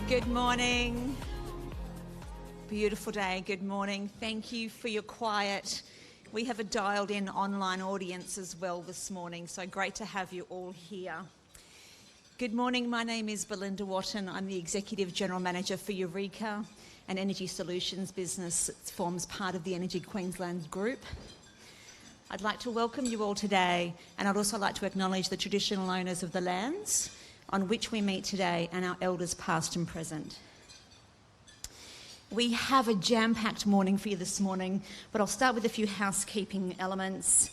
Good morning. Beautiful day. Good morning. Thank you for your quiet. We have a dialed-in online audience as well this morning, so great to have you all here. Good morning. My name is Belinda Watton. I'm the Executive General Manager for Eureka, an energy solutions business that forms part of the Energy Queensland Group. I'd like to welcome you all today, and I'd also like to acknowledge the traditional owners of the lands on which we meet today and our elders past and present. We have a jam-packed morning for you this morning, but I'll start with a few housekeeping elements.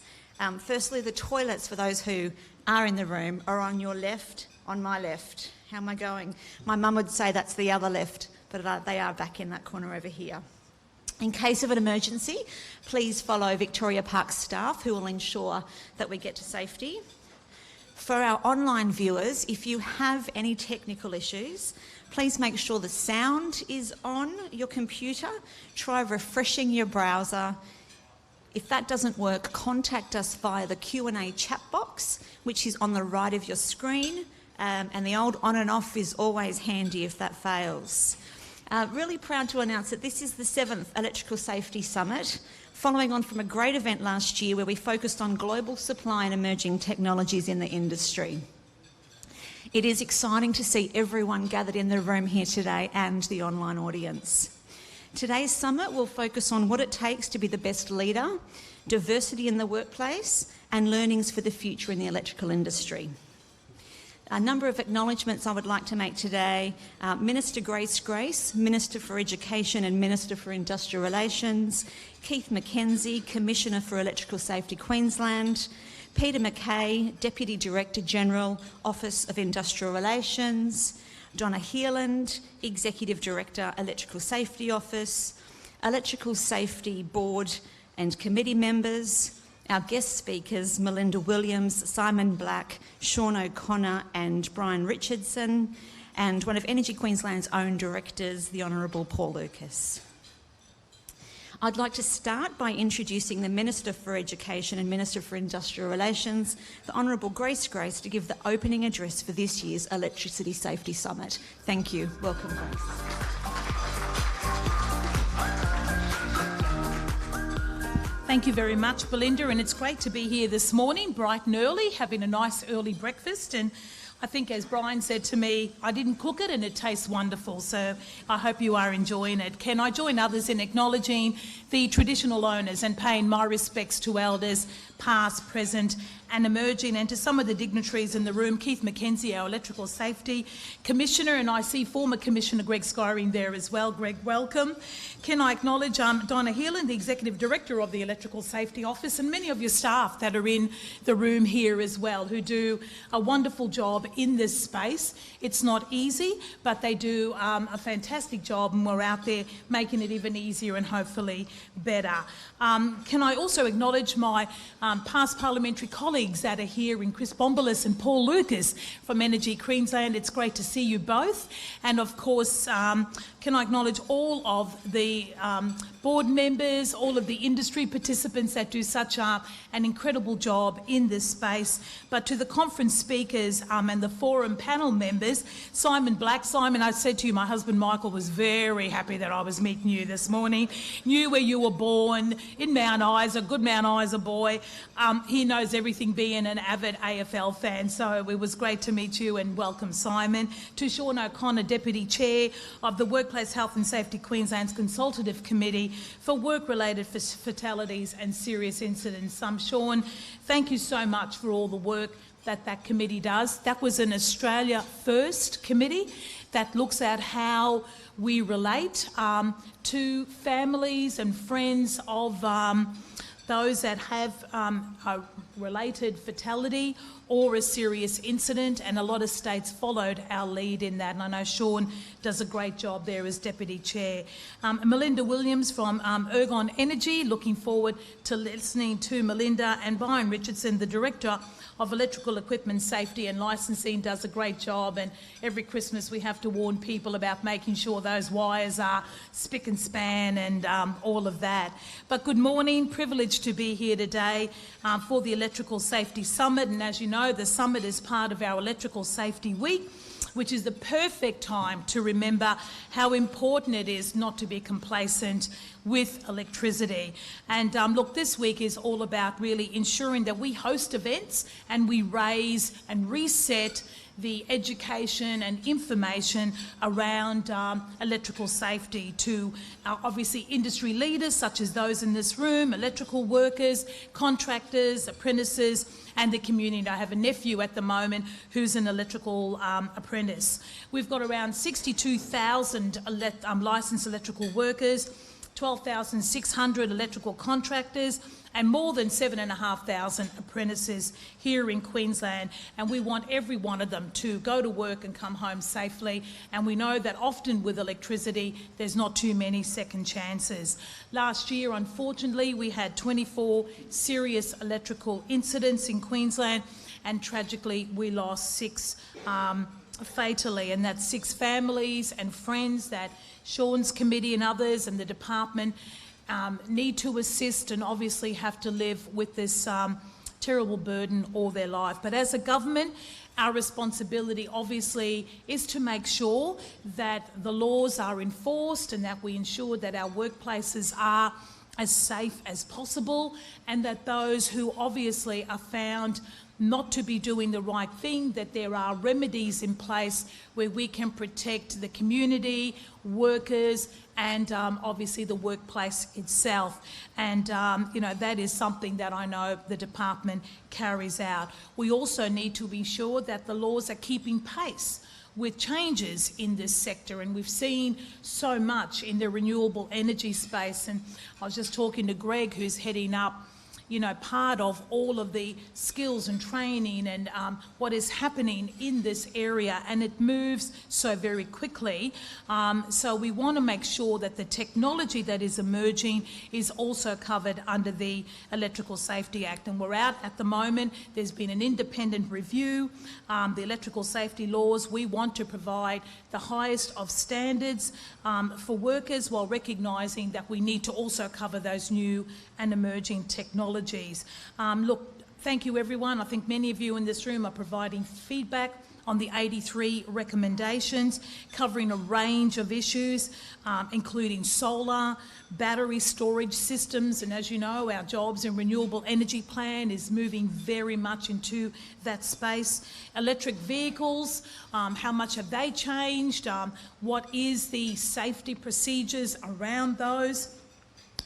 Firstly, the toilets for those who are in the room are on your left, on my left. How am I going? My mum would say that's the other left, but they are back in that corner over here. In case of an emergency, please follow Victoria Park staff who will ensure that we get to safety. For our online viewers, if you have any technical issues, please make sure the sound is on your computer. Try refreshing your browser. If that doesn't work, contact us via the Q&A chat box, which is on the right of your screen, and the old on and off is always handy if that fails. Really proud to announce that this is the 7th Electrical Safety Summit, following on from a great event last year where we focused on global supply and emerging technologies in the industry. It is exciting to see everyone gathered in the room here today and the online audience. Today's summit will focus on what it takes to be the best leader, diversity in the workplace, and learnings for the future in the electrical industry. A number of acknowledgements I would like to make today. Minister Grace, Minister for Education and Minister for Industrial Relations, Keith McKenzie, Commissioner for Electrical Safety Queensland, Peter McKay, Deputy Director General, Office of Industrial Relations, Donna Heeland, Executive Director, Electrical Safety Office, Electrical Safety Board and Committee members, our guest speakers, Melinda Williams, Simon Black, Sean O'Connor and Brian Richardson, and one of Energy Queensland's own directors, the Honourable Paul Lucas. I'd like to start by introducing the Minister for Education and Minister for Industrial Relations, the Honourable Grace, to give the opening address for this year's Electricity Safety Summit. Thank you. Welcome, Grace. Thank you very much, Belinda, and it's great to be here this morning, bright and early, having a nice early breakfast. And I think, as Brian said to me, I didn't cook it and it tastes wonderful, so I hope you are enjoying it. Can I join others in acknowledging the traditional owners and paying my respects to elders, past, present and emerging, and to some of the dignitaries in the room, Keith McKenzie, our Electrical Safety Commissioner, and I see former Commissioner Greg Skyring there as well. Greg, welcome. Can I acknowledge Donna Heeland, the Executive Director of the Electrical Safety Office, and many of your staff that are in the room here as well, who do a wonderful job in this space. It's not easy, but they do a fantastic job, and we're out there making it even easier and hopefully better. Can I also acknowledge my past parliamentary colleagues that are here in Chris Bombolas and Paul Lucas from Energy Queensland. It's great to see you both. And of course, can I acknowledge all of the board members, all of the industry participants that do such an incredible job in this space. But to the conference speakers and the forum panel members, Simon Black. Simon, I said to you, my husband Michael was very happy that I was meeting you this morning. Knew where you were born, in Mount Isa, good Mount Isa boy. He knows everything, being an avid AFL fan, so it was great to meet you and welcome Simon. To Sean O'Connor, Deputy Chair of the Workplace Health and Safety Queensland's Consultative Committee for Work-Related Fatalities and Serious Incidents. Sean, thank you so much for all the work that committee does. That was an Australia First committee that looks at how we relate to families and friends of those that have a related fatality or a serious incident, and a lot of states followed our lead in that, and I know Sean does a great job there as Deputy Chair. Melinda Williams from Ergon Energy, looking forward to listening to Melinda, and Brian Richardson, the Director of Electrical Equipment Safety and Licensing, does a great job, and every Christmas we have to warn people about making sure those wires are spick and span and all of that. But good morning, privileged to be here today for the Electrical Safety Summit, and as you know, the summit is part of our Electrical Safety Week, which is the perfect time to remember how important it is not to be complacent with electricity. And look, this week is all about really ensuring that we host events and we raise and reset the education and information around electrical safety to obviously industry leaders such as those in this room, electrical workers, contractors, apprentices, and the community. I have a nephew at the moment who's an electrical apprentice. We've got around 62,000 licensed electrical workers, 12,600 electrical contractors, and more than 7,500 apprentices here in Queensland, and we want every one of them to go to work and come home safely. And we know that often with electricity there's not too many second chances. Last year, unfortunately, we had 24 serious electrical incidents in Queensland, and tragically we lost 6 fatally, and that's 6 families and friends that Sean's committee and others and the department need to assist and obviously have to live with this terrible burden all their life. But as a government, our responsibility obviously is to make sure that the laws are enforced and that we ensure that our workplaces are as safe as possible, and that those who obviously are found not to be doing the right thing, that there are remedies in place where we can protect the community, workers, and obviously the workplace itself. And that is something that I know the department carries out. We also need to be sure that the laws are keeping pace with changes in this sector, and we've seen so much in the renewable energy space. And I was just talking to Greg, who's heading up part of all of the skills and training and what is happening in this area, and it moves so very quickly. So we want to make sure that the technology that is emerging is also covered under the Electrical Safety Act. And we're out at the moment. There's been an independent review. The electrical safety laws, we want to provide the highest of standards for workers, while recognising that we need to also cover those new and emerging technologies. Look, thank you everyone. I think many of you in this room are providing feedback on the 83 recommendations, covering a range of issues, including solar, battery storage systems, and as you know, our Jobs and Renewable Energy Plan is moving very much into that space. Electric vehicles, how much have they changed? What is the safety procedures around those?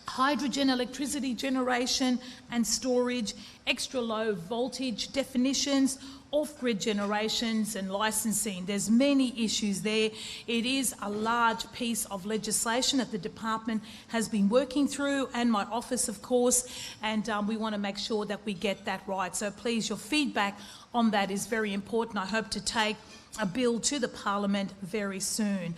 Hydrogen electricity generation and storage, extra low voltage definitions, off-grid generations and licensing. There's many issues there. It is a large piece of legislation that the department has been working through, and my office, of course, and we want to make sure that we get that right. So please, your feedback on that is very important. I hope to take a bill to the Parliament very soon.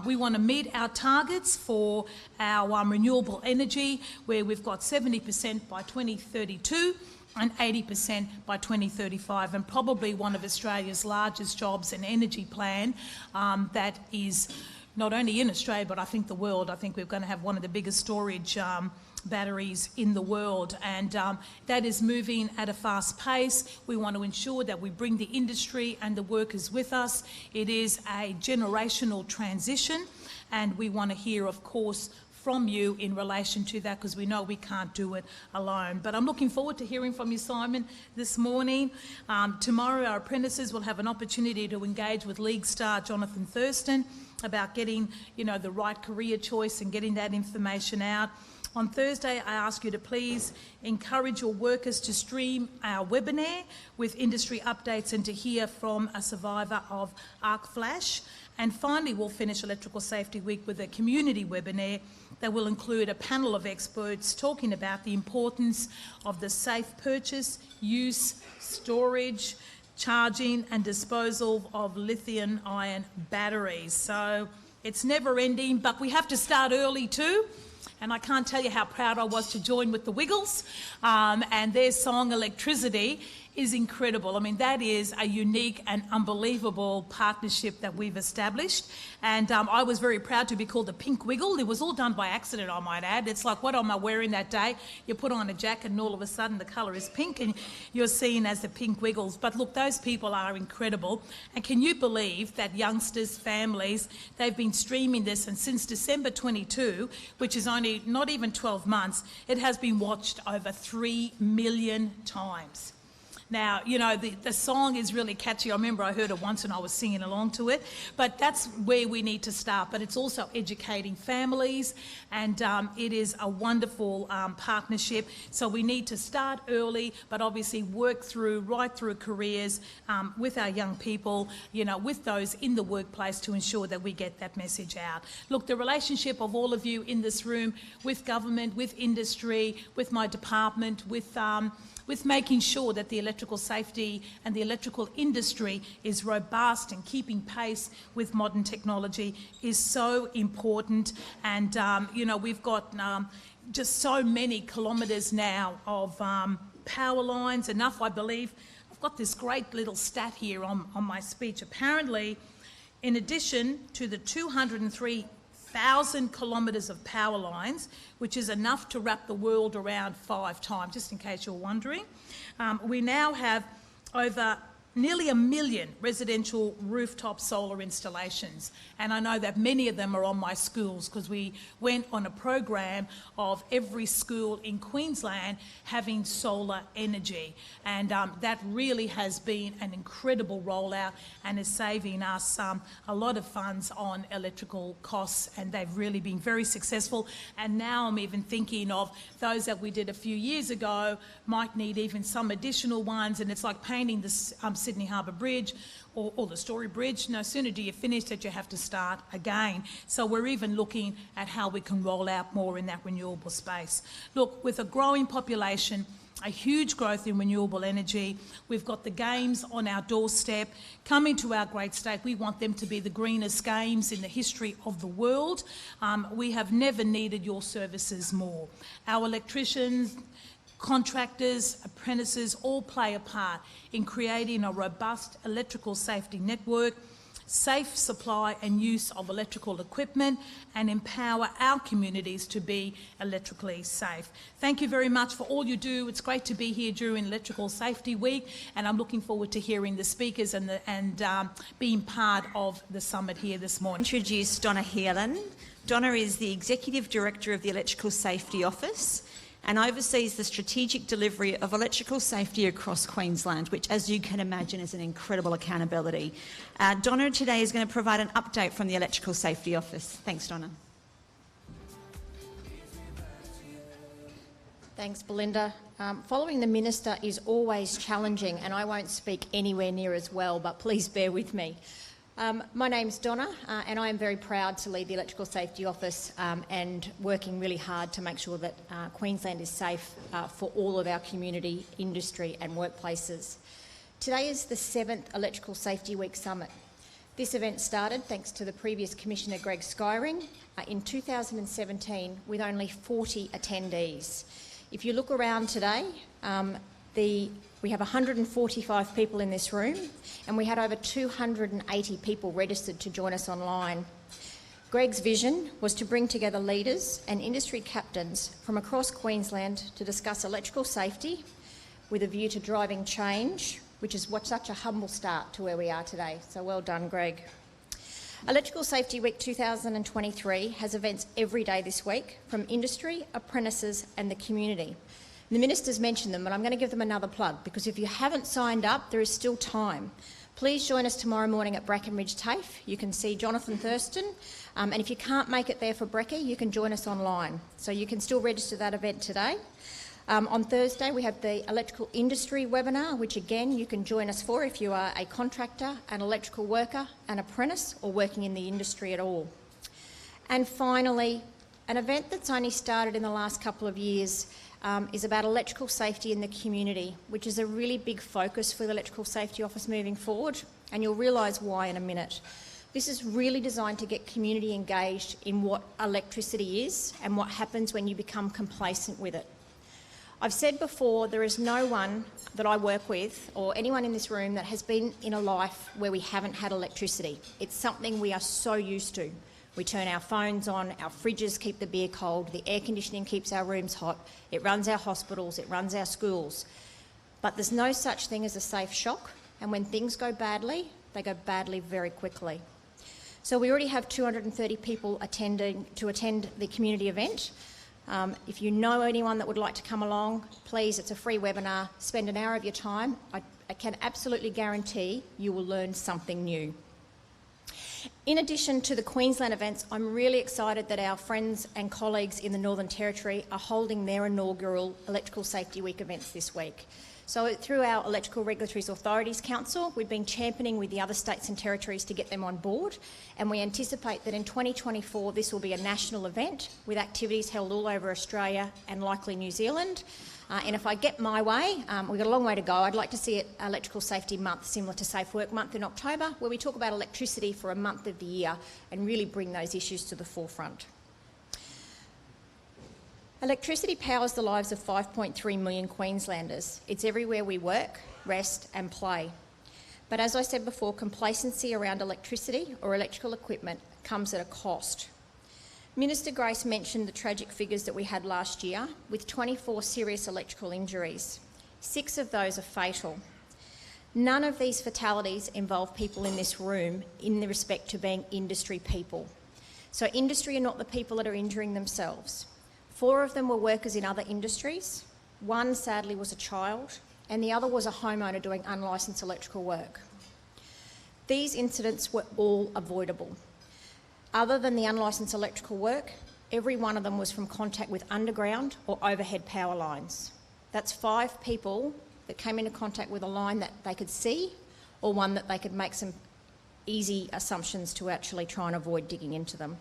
We want to meet our targets for our renewable energy, where we've got 70% by 2032 and 80% by 2035, and probably one of Australia's largest jobs and energy plan that is not only in Australia but I think the world. I think we're going to have one of the biggest storage batteries in the world, and that is moving at a fast pace. We want to ensure that we bring the industry and the workers with us. It is a generational transition, and we want to hear, of course, from you in relation to that, because we know we can't do it alone. But I'm looking forward to hearing from you, Simon, this morning. Tomorrow our apprentices will have an opportunity to engage with League star Jonathan Thurston about getting the right career choice and getting that information out. On Thursday, I ask you to please encourage your workers to stream our webinar with industry updates and to hear from a survivor of arc flash. And finally, we'll finish Electrical Safety Week with a community webinar that will include a panel of experts talking about the importance of the safe purchase, use, storage, charging and disposal of lithium-ion batteries. So it's never ending, but we have to start early too. And I can't tell you how proud I was to join with the Wiggles and their song Electricity. is incredible. I mean, that is a unique and unbelievable partnership that we've established. And I was very proud to be called the Pink Wiggle. It was all done by accident, I might add. It's like, what am I wearing that day? You put on a jacket and all of a sudden the colour is pink and you're seen as the Pink Wiggles. But look, those people are incredible. And can you believe that youngsters, families, they've been streaming this, and since December 22, which is only not even 12 months, it has been watched over 3 million times. Now, you know, the song is really catchy. I remember I heard it once and I was singing along to it, but that's where we need to start. But it's also educating families, and it is a wonderful partnership. So we need to start early, but obviously work right through careers with our young people, you know, with those in the workplace to ensure that we get that message out. Look, the relationship of all of you in this room with government, with industry, with my department, with making sure that the electrical safety and the electrical industry is robust and keeping pace with modern technology is so important. And, you know, we've got just so many kilometres now of power lines, enough, I believe. I've got this great little stat here on my speech. Apparently, in addition to the 203,000 kilometres of power lines, which is enough to wrap the world around 5 times, just in case you're wondering. We now have over nearly 1 million residential rooftop solar installations, and I know that many of them are on my schools because we went on a program of every school in Queensland having solar energy, and that really has been an incredible rollout and is saving us a lot of funds on electrical costs, and they've really been very successful. And now I'm even thinking of those that we did a few years ago might need even some additional ones, and it's like painting this Sydney Harbour Bridge or the Story Bridge. No sooner do you finish it, you have to start again. So we're even looking at how we can roll out more in that renewable space. Look, with a growing population, a huge growth in renewable energy, we've got the games on our doorstep coming to our great state. We want them to be the greenest games in the history of the world. We have never needed your services more. Our electricians, contractors, apprentices all play a part in creating a robust electrical safety network, safe supply and use of electrical equipment, and empower our communities to be electrically safe. Thank you very much for all you do. It's great to be here during Electrical Safety Week, and I'm looking forward to hearing the speakers and being part of the summit here this morning. Introduce Donna Heerlen. Donna is the Executive Director of the Electrical Safety Office and oversees the strategic delivery of electrical safety across Queensland, which, as you can imagine, is an incredible accountability. Donna today is going to provide an update from the Electrical Safety Office. Thanks, Donna. Thanks, Belinda. Following the Minister is always challenging, and I won't speak anywhere near as well, but please bear with me. My name's Donna, and I am very proud to lead the Electrical Safety Office and working really hard to make sure that Queensland is safe for all of our community, industry and workplaces. Today is the 7th Electrical Safety Week Summit. This event started thanks to the previous Commissioner Greg Skyring in 2017 with only 40 attendees. If you look around today, we have 145 people in this room, and we had over 280 people registered to join us online. Greg's vision was to bring together leaders and industry captains from across Queensland to discuss electrical safety with a view to driving change, which is such a humble start to where we are today. So well done, Greg. Electrical Safety Week 2023 has events every day this week from industry, apprentices and the community. The Minister's mentioned them, but I'm going to give them another plug, because if you haven't signed up, there is still time. Please join us tomorrow morning at Brackenridge TAFE. You can see Jonathan Thurston, and if you can't make it there for Brekkie, you can join us online. So you can still register that event today. On Thursday, we have the Electrical Industry webinar, which again, you can join us for if you are a contractor, an electrical worker, an apprentice, or working in the industry at all. And finally, an event that's only started in the last couple of years is about electrical safety in the community, which is a really big focus for the Electrical Safety Office moving forward, and you'll realise why in a minute. This is really designed to get community engaged in what electricity is and what happens when you become complacent with it. I've said before, there is no one that I work with or anyone in this room that has been in a life where we haven't had electricity. It's something we are so used to. We turn our phones on, our fridges keep the beer cold, the air conditioning keeps our rooms hot, it runs our hospitals, it runs our schools. But there's no such thing as a safe shock, and when things go badly, they go badly very quickly. So we already have 230 people attending to attend the community event. If you know anyone that would like to come along, please, it's a free webinar. Spend an hour of your time. I can absolutely guarantee you will learn something new. In addition to the Queensland events, I'm really excited that our friends and colleagues in the Northern Territory are holding their inaugural Electrical Safety Week events this week. So through our Electrical Regulatory Authorities Council, we've been championing with the other states and territories to get them on board, and we anticipate that in 2024 this will be a national event with activities held all over Australia and likely New Zealand. And if I get my way, we've got a long way to go. I'd like to see it Electrical Safety Month, similar to Safe Work Month in October, where we talk about electricity for a month of the year and really bring those issues to the forefront. Electricity powers the lives of 5.3 million Queenslanders. It's everywhere we work, rest and play. But as I said before, complacency around electricity or electrical equipment comes at a cost. Minister Grace mentioned the tragic figures that we had last year, with 24 serious electrical injuries. 6 of those are fatal. None of these fatalities involve people in this room in the respect to being industry people. So industry are not the people that are injuring themselves. 4 of them were workers in other industries. 1, sadly, was a child, and the other was a homeowner doing unlicensed electrical work. These incidents were all avoidable. Other than the unlicensed electrical work, every one of them was from contact with underground or overhead power lines. That's 5 people that came into contact with a line that they could see, or one that they could make some easy assumptions to actually try and avoid digging into them.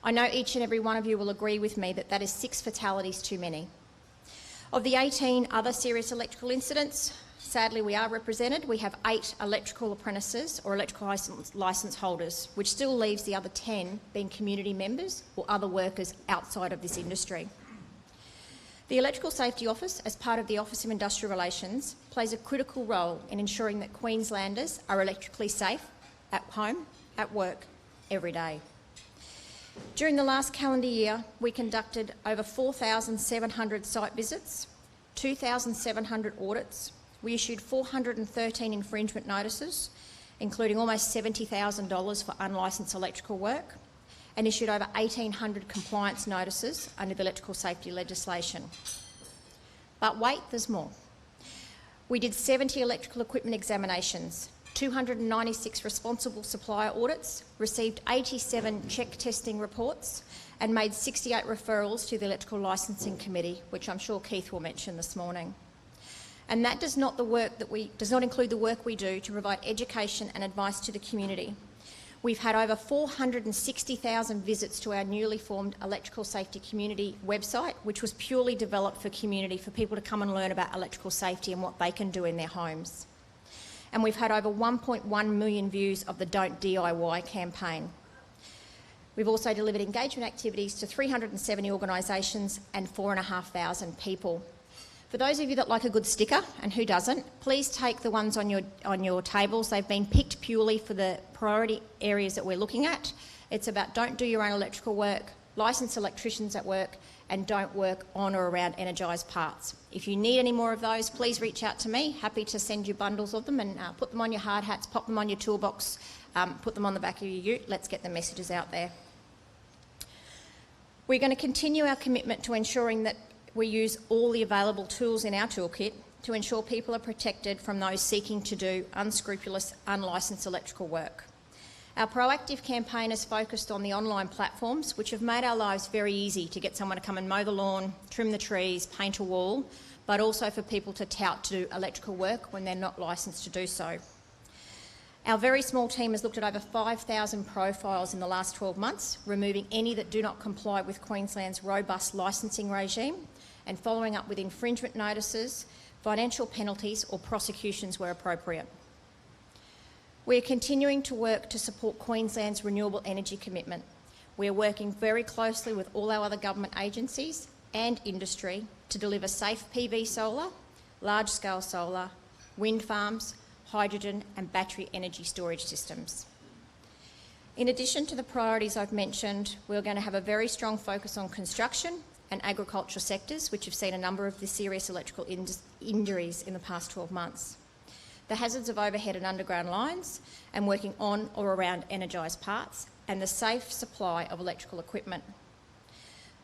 I know each and every one of you will agree with me that that is 6 fatalities too many. Of the 18 other serious electrical incidents, sadly we are represented. We have 8 electrical apprentices or electrical licence holders, which still leaves the other 10 being community members or other workers outside of this industry. The Electrical Safety Office, as part of the Office of Industrial Relations, plays a critical role in ensuring that Queenslanders are electrically safe at home, at work, every day. During the last calendar year, we conducted over 4,700 site visits, 2,700 audits. We issued 413 infringement notices, including almost $70,000 for unlicensed electrical work, and issued over 1,800 compliance notices under the electrical safety legislation. But wait, there's more. We did 70 electrical equipment examinations, 296 responsible supplier audits, received 87 check testing reports, and made 68 referrals to the Electrical Licensing Committee, which I'm sure Keith will mention this morning. And that does not include the work we do to provide education and advice to the community. We've had over 460,000 visits to our newly formed Electrical Safety Community website, which was purely developed for community, for people to come and learn about electrical safety and what they can do in their homes. And we've had over 1.1 million views of the Don't DIY campaign. We've also delivered engagement activities to 370 organisations and 4,500 people. For those of you that like a good sticker, and who doesn't, please take the ones on your tables. They've been picked purely for the priority areas that we're looking at. It's about don't do your own electrical work, licensed electricians at work, and don't work on or around energised parts. If you need any more of those, please reach out to me. Happy to send you bundles of them and put them on your hard hats, pop them on your toolbox, put them on the back of your ute. Let's get the messages out there. We're going to continue our commitment to ensuring that we use all the available tools in our toolkit to ensure people are protected from those seeking to do unscrupulous, unlicensed electrical work. Our proactive campaign is focused on the online platforms, which have made our lives very easy to get someone to come and mow the lawn, trim the trees, paint a wall, but also for people to tout to do electrical work when they're not licensed to do so. Our very small team has looked at over 5,000 profiles in the last 12 months, removing any that do not comply with Queensland's robust licensing regime and following up with infringement notices, financial penalties or prosecutions where appropriate. We are continuing to work to support Queensland's renewable energy commitment. We are working very closely with all our other government agencies and industry to deliver safe PV solar, large-scale solar, wind farms, hydrogen and battery energy storage systems. In addition to the priorities I've mentioned, we're going to have a very strong focus on construction and agricultural sectors, which have seen a number of the serious electrical injuries in the past 12 months. The hazards of overhead and underground lines and working on or around energised parts, and the safe supply of electrical equipment.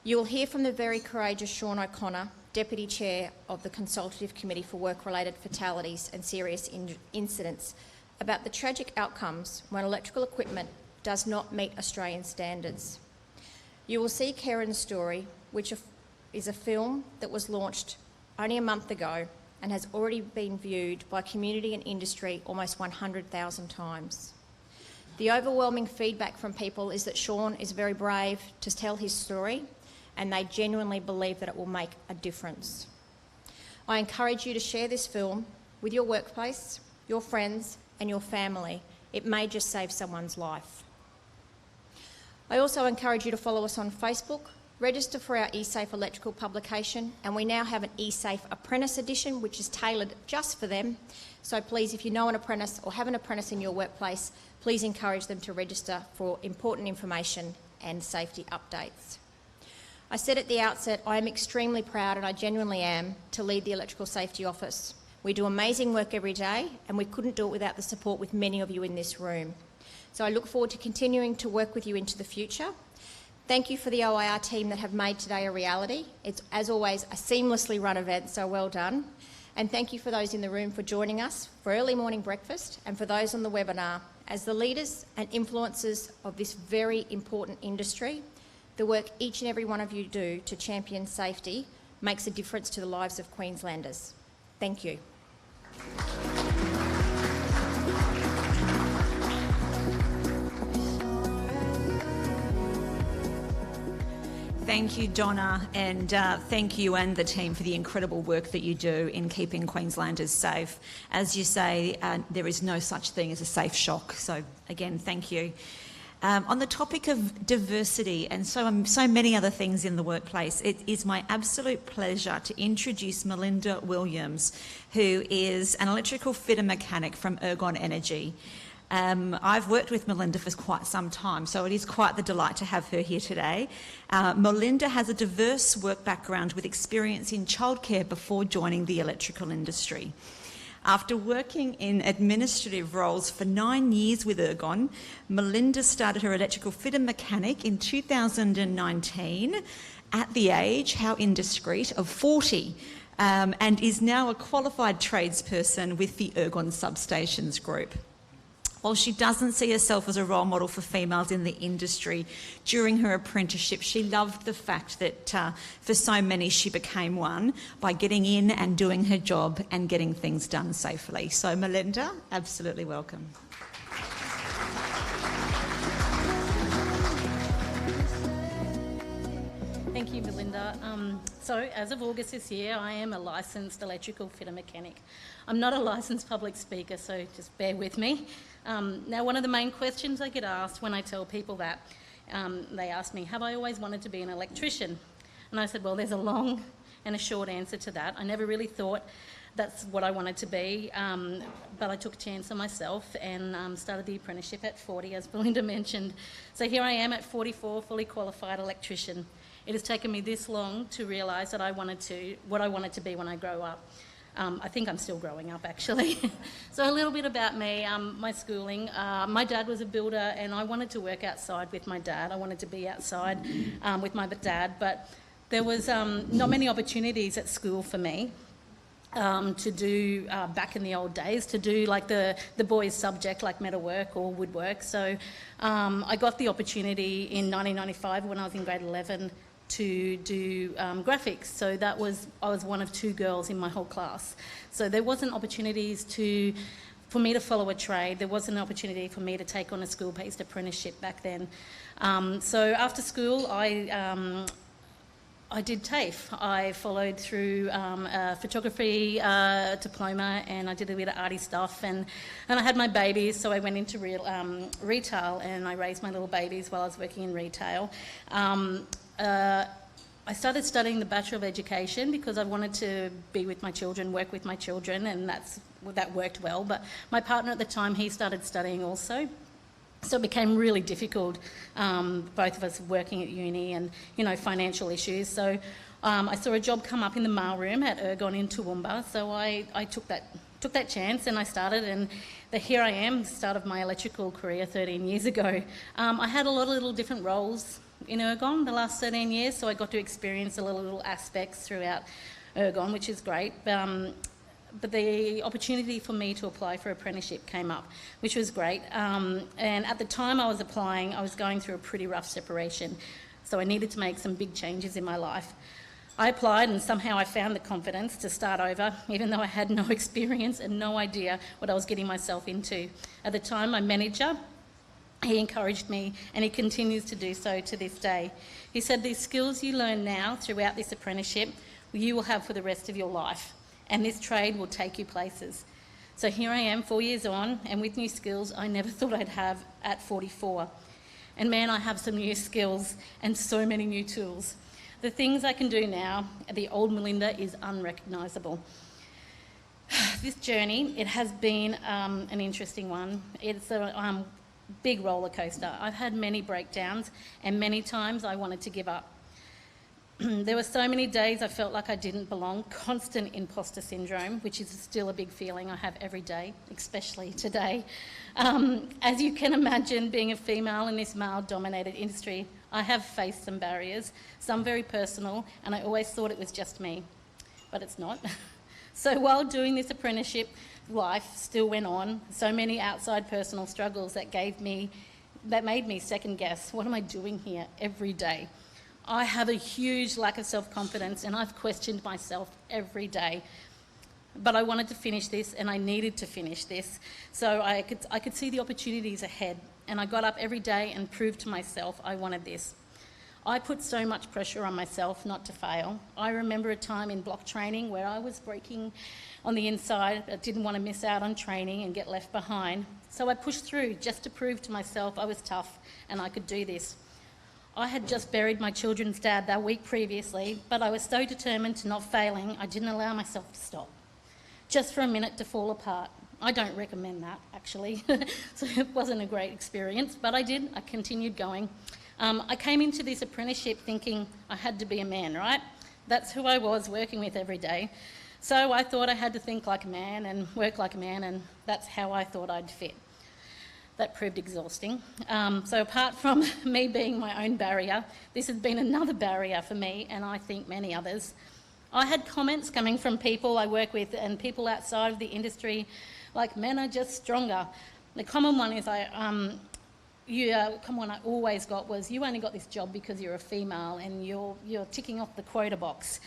You will hear from the very courageous Sean O'Connor, Deputy Chair of the Consultative Committee for Work-Related Fatalities and Serious Incidents, about the tragic outcomes when electrical equipment does not meet Australian standards. You will see Karen's story, which is a film that was launched only a month ago and has already been viewed by community and industry almost 100,000 times. The overwhelming feedback from people is that Sean is very brave to tell his story, and they genuinely believe that it will make a difference. I encourage you to share this film with your workplace, your friends and your family. It may just save someone's life. I also encourage you to follow us on Facebook, register for our eSafe electrical publication, and we now have an eSafe Apprentice edition which is tailored just for them. So please, if you know an apprentice or have an apprentice in your workplace, please encourage them to register for important information and safety updates. I said at the outset, I am extremely proud, and I genuinely am, to lead the Electrical Safety Office. We do amazing work every day, and we couldn't do it without the support with many of you in this room. So I look forward to continuing to work with you into the future. Thank you for the OIR team that have made today a reality. It's, as always, a seamlessly run event, so well done. And thank you for those in the room for joining us for early morning breakfast, and for those on the webinar. As the leaders and influencers of this very important industry, the work each and every one of you do to champion safety makes a difference to the lives of Queenslanders. Thank you. Thank you, Donna, and thank you and the team for the incredible work that you do in keeping Queenslanders safe. As you say, there is no such thing as a safe shock, so again, thank you. On the topic of diversity and so many other things in the workplace, it is my absolute pleasure to introduce Melinda Williams, who is an electrical fitter mechanic from Ergon Energy. I've worked with Melinda for quite some time, so it is quite the delight to have her here today. Melinda has a diverse work background with experience in childcare before joining the electrical industry. After working in administrative roles for 9 years with Ergon, Melinda started her electrical fitter mechanic in 2019 at the age, how indiscreet, of 40, and is now a qualified tradesperson with the Ergon Substations Group. While she doesn't see herself as a role model for females in the industry, during her apprenticeship she loved the fact that for so many she became one by getting in and doing her job and getting things done safely. So Melinda, absolutely welcome. Thank you, Melinda. So as of August this year, I am a licensed electrical fitter mechanic. I'm not a licensed public speaker, so just bear with me. Now, one of the main questions I get asked when I tell people that, they ask me, have I always wanted to be an electrician? And I said, well, there's a long and a short answer to that. I never really thought that's what I wanted to be, but I took a chance on myself and started the apprenticeship at 40, as Belinda mentioned. So here I am at 44, fully qualified electrician. It has taken me this long to realise that what I wanted to be when I grow up. I think I'm still growing up, actually. So a little bit about me, my schooling. My dad was a builder, and I wanted to work outside with my dad. I wanted to be outside with my dad, but there was not many opportunities at school for me to do, back in the old days, to do like the boys' subject like metalwork or woodwork. So I got the opportunity in 1995 when I was in grade 11 to do graphics. So I was one of 2 girls in my whole class. So there wasn't opportunities for me to follow a trade. There wasn't an opportunity for me to take on a school-based apprenticeship back then. So after school, I did TAFE. I followed through a photography diploma, and I did a bit of arty stuff, and I had my babies, so I went into retail, and I raised my little babies while I was working in retail. I started studying the Bachelor of Education because I wanted to be with my children, work with my children, and that worked well. But my partner at the time, he started studying also. So it became really difficult, both of us working at uni and, financial issues. So I saw a job come up in the mailroom at Ergon in Toowoomba. So I took that chance and I started, and here I am, the start of my electrical career 13 years ago. I had a lot of little different roles in Ergon the last 13 years, so I got to experience a lot of little aspects throughout Ergon, which is great. But the opportunity for me to apply for apprenticeship came up, which was great. And at the time I was applying, I was going through a pretty rough separation, so I needed to make some big changes in my life. I applied and somehow I found the confidence to start over, even though I had no experience and no idea what I was getting myself into. At the time, my manager, he encouraged me, and he continues to do so to this day. He said, these skills you learn now throughout this apprenticeship, you will have for the rest of your life, and this trade will take you places. So here I am, 4 years on, and with new skills I never thought I'd have at 44. And man, I have some new skills and so many new tools. The things I can do now, the old Melinda is unrecognisable. This journey, it has been an interesting one. It's a big roller coaster. I've had many breakdowns and many times I wanted to give up. There were so many days I felt like I didn't belong, constant imposter syndrome, which is still a big feeling I have every day, especially today. As you can imagine, being a female in this male-dominated industry, I have faced some barriers, some very personal, and I always thought it was just me, but it's not. So while doing this apprenticeship, life still went on. So many outside personal struggles that made me second guess, what am I doing here every day? I have a huge lack of self-confidence and I've questioned myself every day. But I wanted to finish this and I needed to finish this. So I could see the opportunities ahead, and I got up every day and proved to myself I wanted this. I put so much pressure on myself not to fail. I remember a time in block training where I was breaking on the inside. I didn't want to miss out on training and get left behind. So I pushed through just to prove to myself I was tough and I could do this. I had just buried my children's dad that week previously, but I was so determined to not failing, I didn't allow myself to stop. Just for a minute to fall apart. I don't recommend that, actually. So it wasn't a great experience, but I did. I continued going. I came into this apprenticeship thinking I had to be a man, right? That's who I was working with every day. So I thought I had to think like a man and work like a man, and that's how I thought I'd fit. That proved exhausting. So apart from me being my own barrier, this has been another barrier for me, and I think many others. I had comments coming from people I work with and people outside of the industry, like, men are just stronger. The common one is common one I always got was, you only got this job because you're a female and you're ticking off the quota box.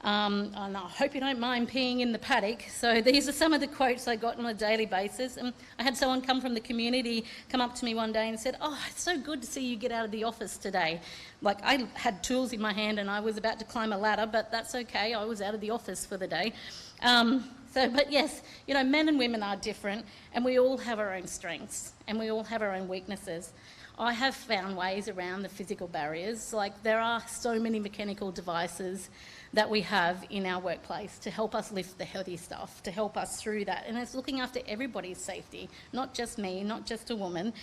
And I hope you don't mind peeing in the paddock. So these are some of the quotes I got on a daily basis. And I had someone come from the community come up to me one day and said, "Oh, it's so good to see you get out of the office today." Like, I had tools in my hand and I was about to climb a ladder, but that's okay. I was out of the office for the day. But yes, men and women are different, and we all have our own strengths and we all have our own weaknesses. I have found ways around the physical barriers. Like, there are so many mechanical devices that we have in our workplace to help us lift the heavy stuff, to help us through that. And it's looking after everybody's safety, not just me, not just a woman.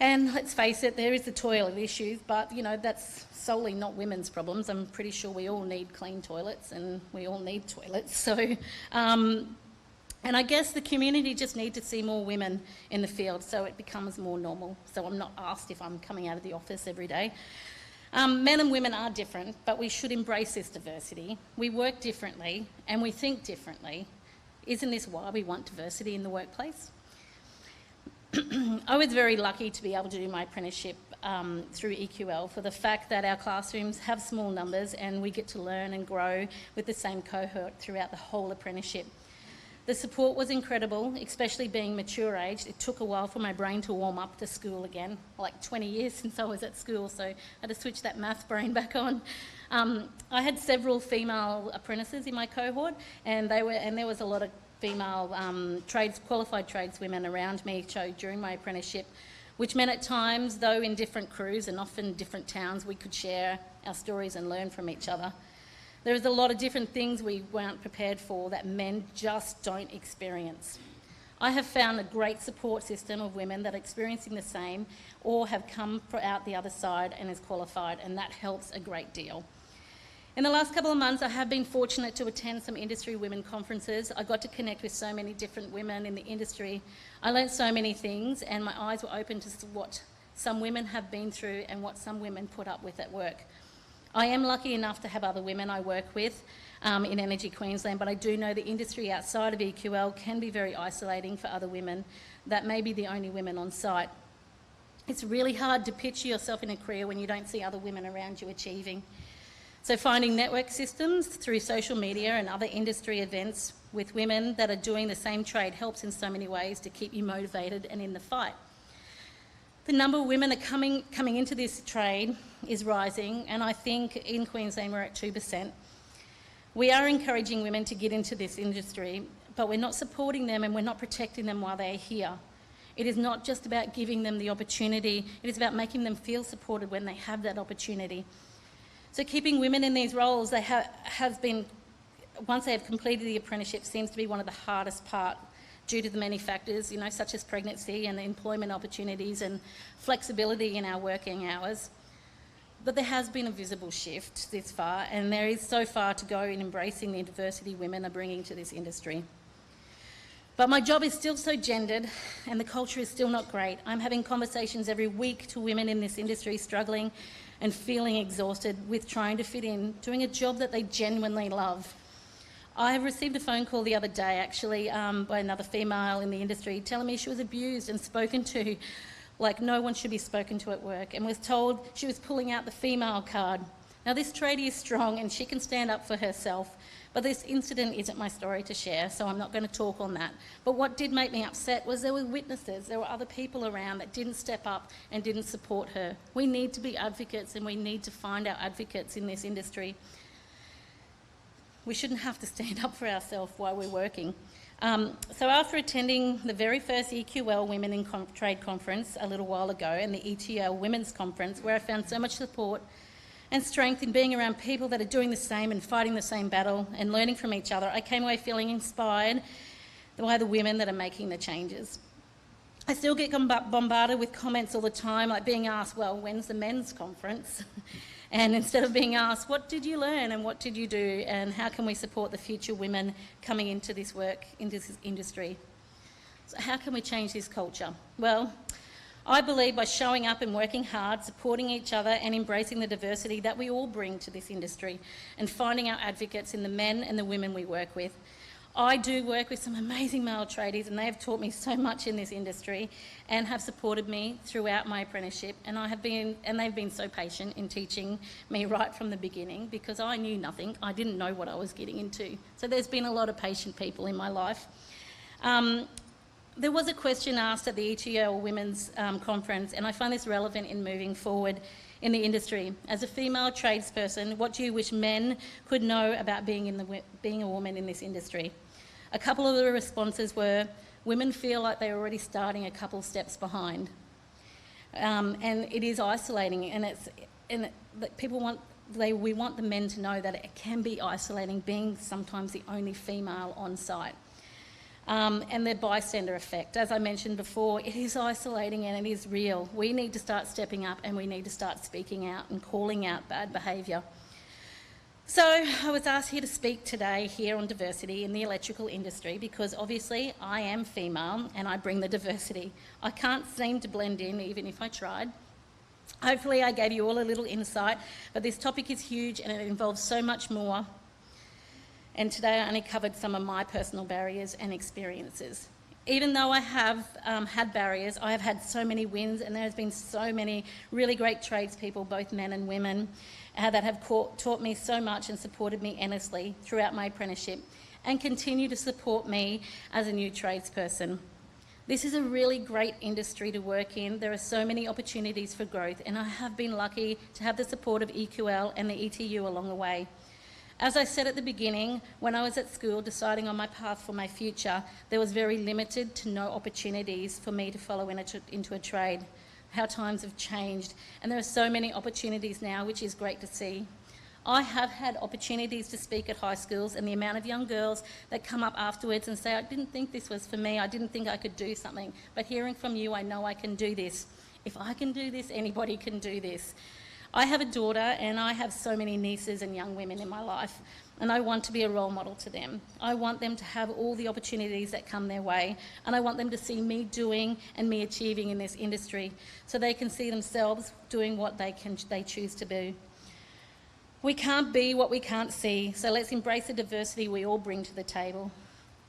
And let's face it, there is the toilet issues, but that's solely not women's problems. I'm pretty sure we all need clean toilets and we all need toilets. So, and I guess the community just need to see more women in the field so it becomes more normal. So I'm not asked if I'm coming out of the office every day. Men and women are different, but we should embrace this diversity. We work differently and we think differently. Isn't this why we want diversity in the workplace? I was very lucky to be able to do my apprenticeship through EQL for the fact that our classrooms have small numbers and we get to learn and grow with the same cohort throughout the whole apprenticeship. The support was incredible, especially being mature aged. It took a while for my brain to warm up to school again, like 20 years since I was at school, so I had to switch that math brain back on. I had several female apprentices in my cohort, and there was a lot of female qualified tradeswomen around me during my apprenticeship. which meant at times, though in different crews and often different towns, we could share our stories and learn from each other. There is a lot of different things we weren't prepared for that men just don't experience. I have found a great support system of women that are experiencing the same or have come out the other side and is qualified, and that helps a great deal. In the last couple of months, I have been fortunate to attend some industry women conferences. I got to connect with so many different women in the industry. I learned so many things, and my eyes were open to what some women have been through and what some women put up with at work. I am lucky enough to have other women I work with in Energy Queensland, but I do know the industry outside of EQL can be very isolating for other women that may be the only women on site. It's really hard to picture yourself in a career when you don't see other women around you achieving. So finding network systems through social media and other industry events with women that are doing the same trade helps in so many ways to keep you motivated and in the fight. The number of women are coming into this trade is rising, and I think in Queensland we're at 2%. We are encouraging women to get into this industry, but we're not supporting them and we're not protecting them while they're here. It is not just about giving them the opportunity, it is about making them feel supported when they have that opportunity. So keeping women in these roles, once they have completed the apprenticeship, seems to be one of the hardest part due to the many factors, such as pregnancy and employment opportunities and flexibility in our working hours. But there has been a visible shift this far, and there is so far to go in embracing the diversity women are bringing to this industry. But my job is still so gendered and the culture is still not great. I'm having conversations every week to women in this industry struggling and feeling exhausted with trying to fit in, doing a job that they genuinely love. I received a phone call the other day, actually, by another female in the industry telling me she was abused and spoken to like no one should be spoken to at work, and was told she was pulling out the female card. Now, this tradie is strong and she can stand up for herself, but this incident isn't my story to share, so I'm not going to talk on that. But what did make me upset was there were witnesses, there were other people around that didn't step up and didn't support her. We need to be advocates, and we need to find our advocates in this industry. We shouldn't have to stand up for ourselves while we're working. So after attending the very first EQL Women in Trade conference a little while ago, and the ETL Women's Conference, where I found so much support and strength in being around people that are doing the same and fighting the same battle and learning from each other, I came away feeling inspired by the women that are making the changes. I still get bombarded with comments all the time, like being asked, well, when's the men's conference? And instead of being asked, what did you learn and what did you do, and how can we support the future women coming into this work, into this industry? So how can we change this culture? Well, I believe by showing up and working hard, supporting each other and embracing the diversity that we all bring to this industry, and finding our advocates in the men and the women we work with. I do work with some amazing male tradies, and they have taught me so much in this industry and have supported me throughout my apprenticeship, and they've been so patient in teaching me right from the beginning, because I knew nothing. I didn't know what I was getting into. So there's been a lot of patient people in my life. There was a question asked at the ETL Women's Conference, and I find this relevant in moving forward in the industry. As a female tradesperson, what do you wish men could know about being a woman in this industry? A couple of the responses were, women feel like they're already starting a couple steps behind. And it is isolating, we want the men to know that it can be isolating being sometimes the only female on site. And the bystander effect. As I mentioned before, it is isolating and it is real. We need to start stepping up, and we need to start speaking out and calling out bad behaviour. So I was asked here to speak today here on diversity in the electrical industry, because obviously I am female and I bring the diversity. I can't seem to blend in even if I tried. Hopefully I gave you all a little insight, but this topic is huge and it involves so much more. And today I only covered some of my personal barriers and experiences. Even though I have had barriers, I have had so many wins, and there has been so many really great tradespeople, both men and women, that have taught me so much and supported me endlessly throughout my apprenticeship, and continue to support me as a new tradesperson. This is a really great industry to work in. There are so many opportunities for growth, and I have been lucky to have the support of EQL and the ETU along the way. As I said at the beginning, when I was at school deciding on my path for my future, there was very limited to no opportunities for me to follow into a trade. how times have changed, and there are so many opportunities now, which is great to see. I have had opportunities to speak at high schools, and the amount of young girls that come up afterwards and say, I didn't think this was for me, I didn't think I could do something, but hearing from you, I know I can do this. If I can do this, anybody can do this. I have a daughter, and I have so many nieces and young women in my life, and I want to be a role model to them. I want them to have all the opportunities that come their way, and I want them to see me doing and me achieving in this industry, so they can see themselves doing what they choose to do. We can't be what we can't see, so let's embrace the diversity we all bring to the table.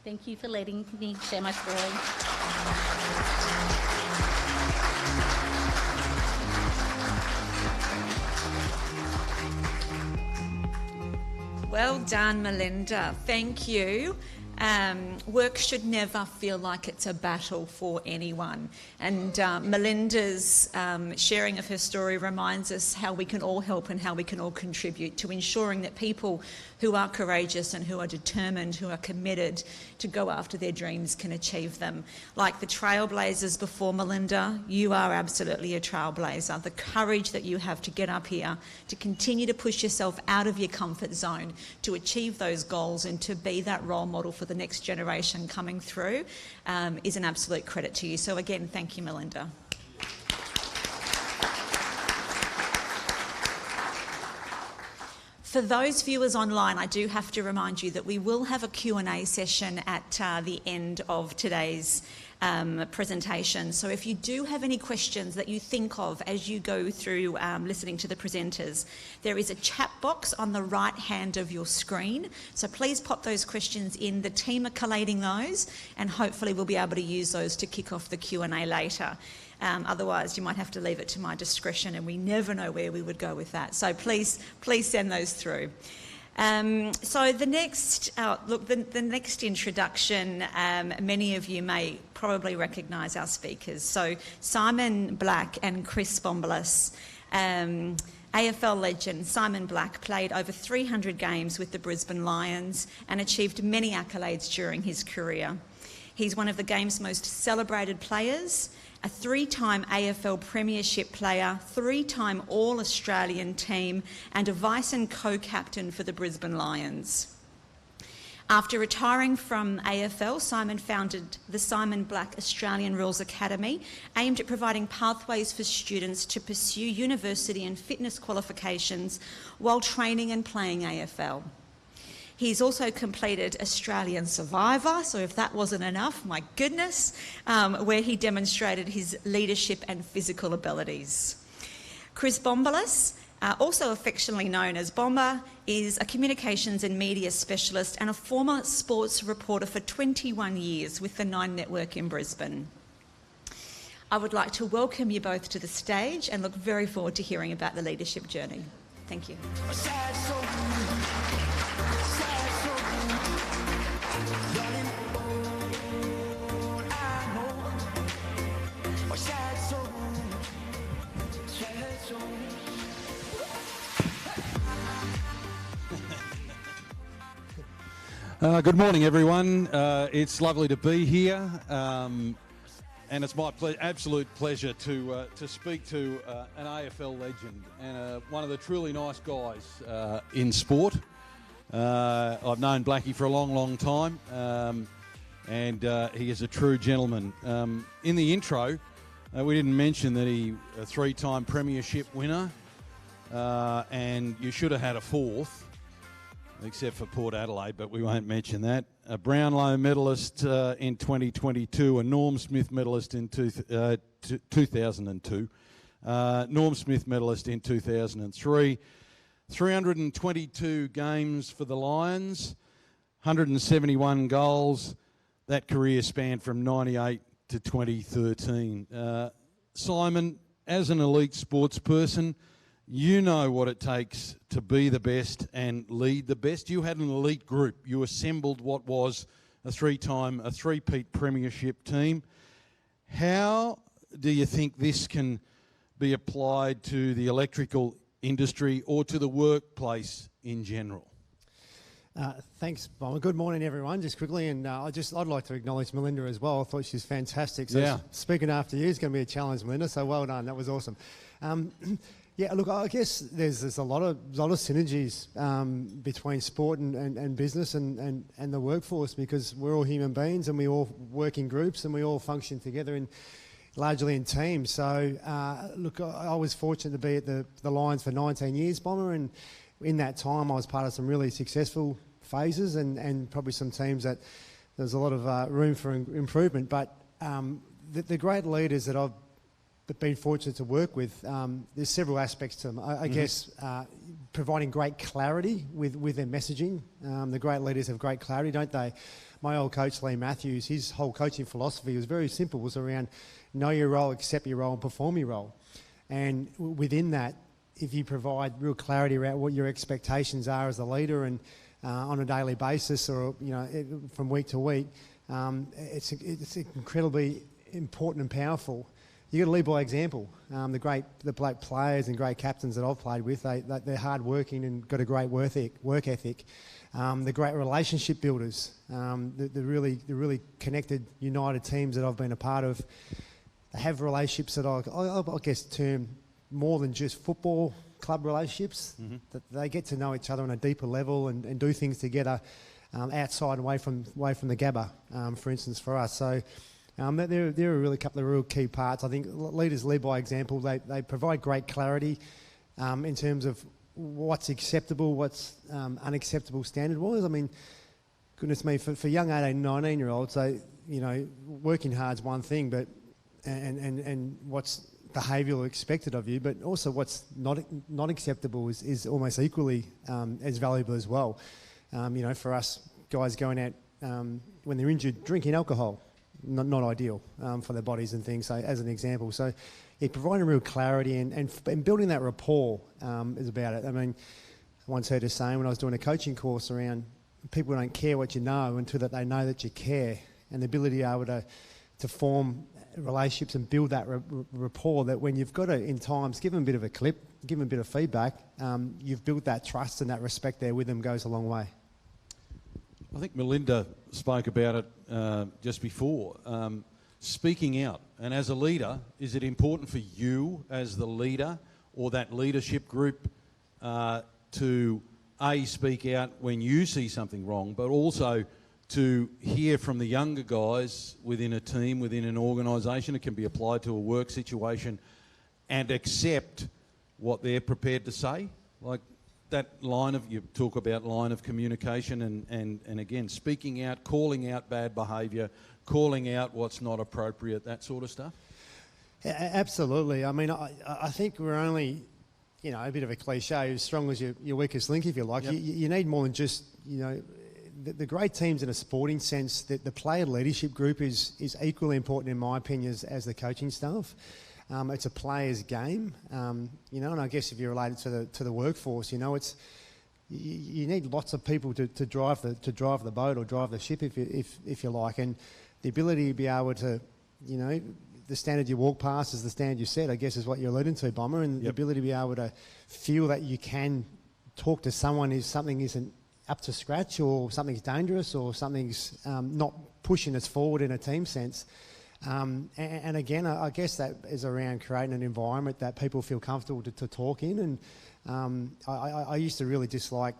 Thank you for letting me share my story. Well done, Melinda. Thank you. Work should never feel like it's a battle for anyone. And Melinda's sharing of her story reminds us how we can all help and how we can all contribute to ensuring that people who are courageous and who are determined, who are committed to go after their dreams can achieve them. Like the trailblazers before Melinda, you are absolutely a trailblazer. The courage that you have to get up here, to continue to push yourself out of your comfort zone, to achieve those goals and to be that role model for the next generation coming through is an absolute credit to you. So again, thank you, Melinda. For those viewers online, I do have to remind you that we will have a Q&A session at the end of today's presentation. So if you do have any questions that you think of as you go through listening to the presenters, there is a chat box on the right hand of your screen. So please pop those questions in. The team are collating those, and hopefully we'll be able to use those to kick off the Q&A later. Otherwise, you might have to leave it to my discretion, and we never know where we would go with that. So please send those through. So the next introduction, many of you may probably recognise our speakers. So Simon Black and Chris Bombolas. AFL legend Simon Black played over 300 games with the Brisbane Lions and achieved many accolades during his career. He's one of the game's most celebrated players, a 3-time AFL Premiership player, 3-time All-Australian team, and a vice and co-captain for the Brisbane Lions. After retiring from AFL, Simon founded the Simon Black Australian Rules Academy, aimed at providing pathways for students to pursue university and fitness qualifications while training and playing AFL. He's also completed Australian Survivor, so if that wasn't enough, my goodness, where he demonstrated his leadership and physical abilities. Chris Bombolas, also affectionately known as Bomber, is a communications and media specialist and a former sports reporter for 21 years with the Nine Network in Brisbane. I would like to welcome you both to the stage and look very forward to hearing about the leadership journey. Thank you. Good morning, everyone. It's lovely to be here, and it's my absolute pleasure to speak to an AFL legend and one of the truly nice guys in sport. I've known Blackie for a long, long time, and he is a true gentleman. In the intro, we didn't mention that he's a 3-time Premiership winner, and you should have had a 4th. Except for Port Adelaide, but we won't mention that. A Brownlow medalist in 2022, a Norm Smith medalist in 2002, Norm Smith medalist in 2003, 322 games for the Lions, 171 goals. That career spanned from 98 to 2013. Simon, as an elite sports person, you know what it takes to be the best and lead the best. You had an elite group. You assembled what was a 3-peat premiership team. How do you think this can be applied to the electrical industry or to the workplace in general? Thanks, Bomber. Good morning, everyone. Just quickly, and I'd like to acknowledge Melinda as well. I thought she was fantastic. So Yeah. speaking after you is going to be a challenge, Melinda. So well done. That was awesome. Yeah, look, I guess there's a lot of synergies between sport and business and the workforce, because we're all human beings and we all work in groups and we all function together largely in teams. So look, I was fortunate to be at the Lions for 19 years, Bomber, and in that time I was part of some really successful phases and probably some teams that there's a lot of room for improvement. But the great leaders that I've been fortunate to work with, there's several aspects to them. I guess providing great clarity with their messaging. The great leaders have great clarity, don't they? My old coach, Lee Matthews, his whole coaching philosophy was very simple. It was around know your role, accept your role, and perform your role. And within that, if you provide real clarity around what your expectations are as a leader and on a daily basis, or from week to week, it's incredibly important and powerful. You got to lead by example. The black players and great captains that I've played with, they're hard working and got a great work ethic. The great relationship builders, the really connected, united teams that I've been a part of, they have relationships that I guess term more than just football club relationships. That they get to know each other on a deeper level and do things together outside and away from the Gabba, for instance, for us. So there are really a couple of real key parts. I think leaders lead by example. They provide great clarity in terms of what's acceptable, what's unacceptable standard-wise. I mean, goodness me, for young 18, 19-year-olds, working hard's one thing, but and what's behavioural expected of you, but also what's not acceptable is almost equally as valuable as well. For us guys going out when they're injured, drinking alcohol, not ideal for their bodies and things. So as an example, so yeah, providing real clarity and building that rapport is about it. I mean, I once heard a saying when I was doing a coaching course around people don't care what you know until that they know that you care, and the ability to be able to form relationships and build that rapport, that when you've got to, in times, give them a bit of a clip, give them a bit of feedback, you've built that trust and that respect there with them goes a long way. I think Melinda spoke about it just before. Speaking out, and as a leader, is it important for you as the leader or that leadership group to speak out when you see something wrong, but also to hear from the younger guys within a team, within an organisation? It can be applied to a work situation, and accept what they're prepared to say? Like that you talk about line of communication and again, speaking out, calling out bad behaviour, calling out what's not appropriate, that sort of stuff? Absolutely. I mean, I think we're only, a bit of a cliche, as strong as your weakest link, if you like. Yep. You need more than just, the great teams in a sporting sense, that the player leadership group is equally important in my opinion as the coaching staff. It's a player's game, and I guess if you're related to the workforce, it's you need lots of people to drive the boat or drive the ship, if you like, and the ability to be able to, the standard you walk past is the standard you set, I guess, is what you're alluding to, Bomber, and the ability to be able to feel that you can talk to someone if something isn't up to scratch, or something's dangerous, or something's not pushing us forward in a team sense. And again, I guess that is around creating an environment that people feel comfortable to talk in. And I used to really dislike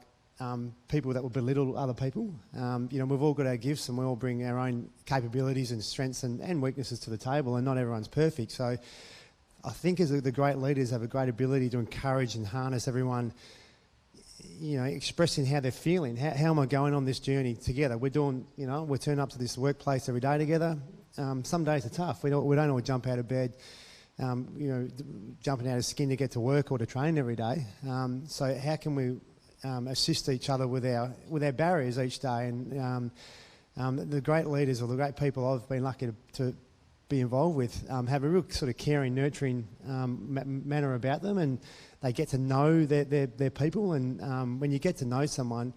people that would belittle other people. We've all got our gifts and we all bring our own capabilities and strengths and weaknesses to the table, and not everyone's perfect. So I think as the great leaders have a great ability to encourage and harness everyone, expressing how they're feeling. How am I going on this journey together? We're doing, we're turning up to this workplace every day together. Some days are tough. We don't all jump out of bed, jumping out of skin to get to work or to train every day. So how can we assist each other with our barriers each day? And the great leaders or the great people I've been lucky to be involved with have a real sort of caring, nurturing manner about them, and they get to know their people. And when you get to know someone,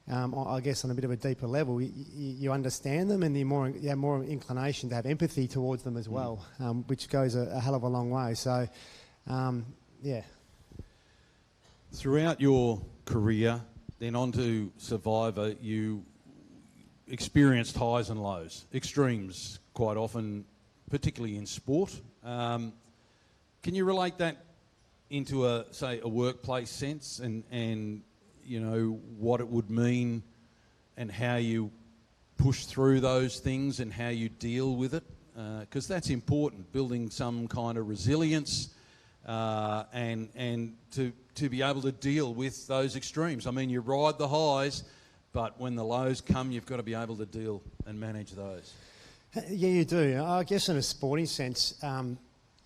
I guess on a bit of a deeper level, you understand them, and you have more inclination to have empathy towards them as well, which goes a hell of a long way. So, yeah. Throughout your career, then on to Survivor, you experienced highs and lows, extremes quite often, particularly in sport. Can you relate that into a workplace sense and you know what it would mean and how you push through those things and how you deal with it? Because that's important, building some kind of resilience and to be able to deal with those extremes. I mean, you ride the highs, but when the lows come, you've got to be able to deal and manage those. Yeah, you do. I guess in a sporting sense,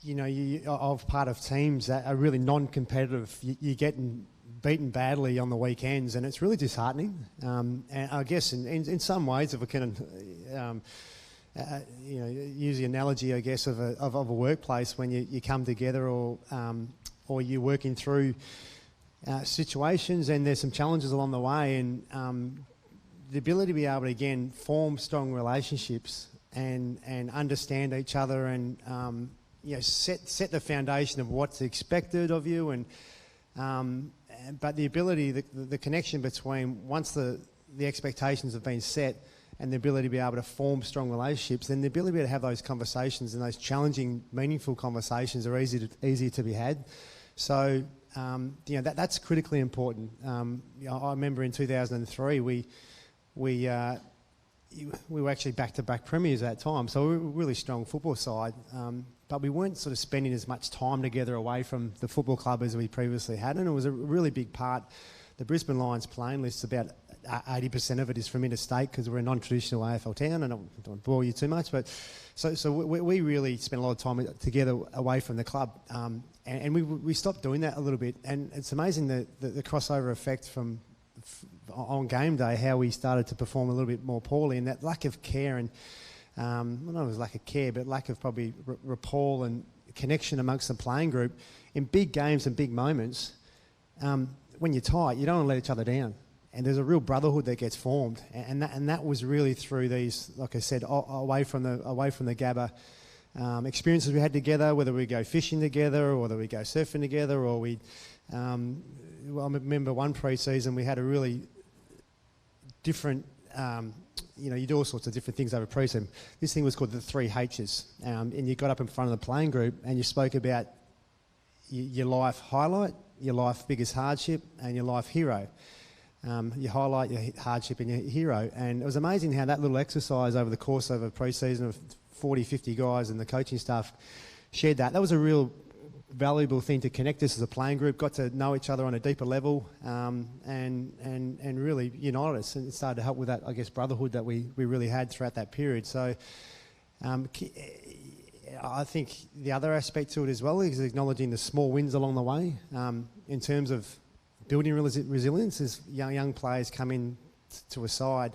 you know, I'm part of teams that are really non-competitive. You're getting beaten badly on the weekends, and it's really disheartening. And I guess in some ways, if I can, you know, use the analogy, I guess, of a workplace when you come together or you're working through situations and there's some challenges along the way, and the ability to be able to again form strong relationships and understand each other and you know, set the foundation of what's expected of you, and but the ability, the connection between once the expectations have been set and the ability to be able to form strong relationships, then the ability to have those conversations and those challenging, meaningful conversations are easier to be had. So you know, that's critically important. You know, I remember in 2003 we were actually back-to-back premiers at that time, so we were a really strong football side, but we weren't sort of spending as much time together away from the football club as we previously had, and it was a really big part. The Brisbane Lions playing list, about 80% of it is from interstate because we're a non-traditional AFL town, and I don't want to bore you too much, but so we really spent a lot of time together away from the club, and we stopped doing that a little bit, and it's amazing the crossover effect from on game day, how we started to perform a little bit more poorly, and that lack of care and I don't know if it was lack of care, but lack of probably rapport and connection amongst the playing group in big games and big moments. When you're tight, you don't want to let each other down, and there's a real brotherhood that gets formed, and that was really through these, like I said, away from the Gabba experiences we had together, whether we go fishing together or whether we go surfing together, or we. Well, I remember one pre-season we had a really different, you know, you do all sorts of different things over pre-season. This thing was called the 3 H's, and you got up in front of the playing group and you spoke about your life highlight, your life biggest hardship, and your life hero. Your highlight, your hardship, and your hero. And it was amazing how that little exercise over the course of a pre-season of 40, 50 guys and the coaching staff shared that. That was a real valuable thing to connect us as a playing group, got to know each other on a deeper level, and really united us, and it started to help with that, I guess, brotherhood that we really had throughout that period. So I think the other aspect to it as well is acknowledging the small wins along the way, in terms of building resilience as young players come in to a side,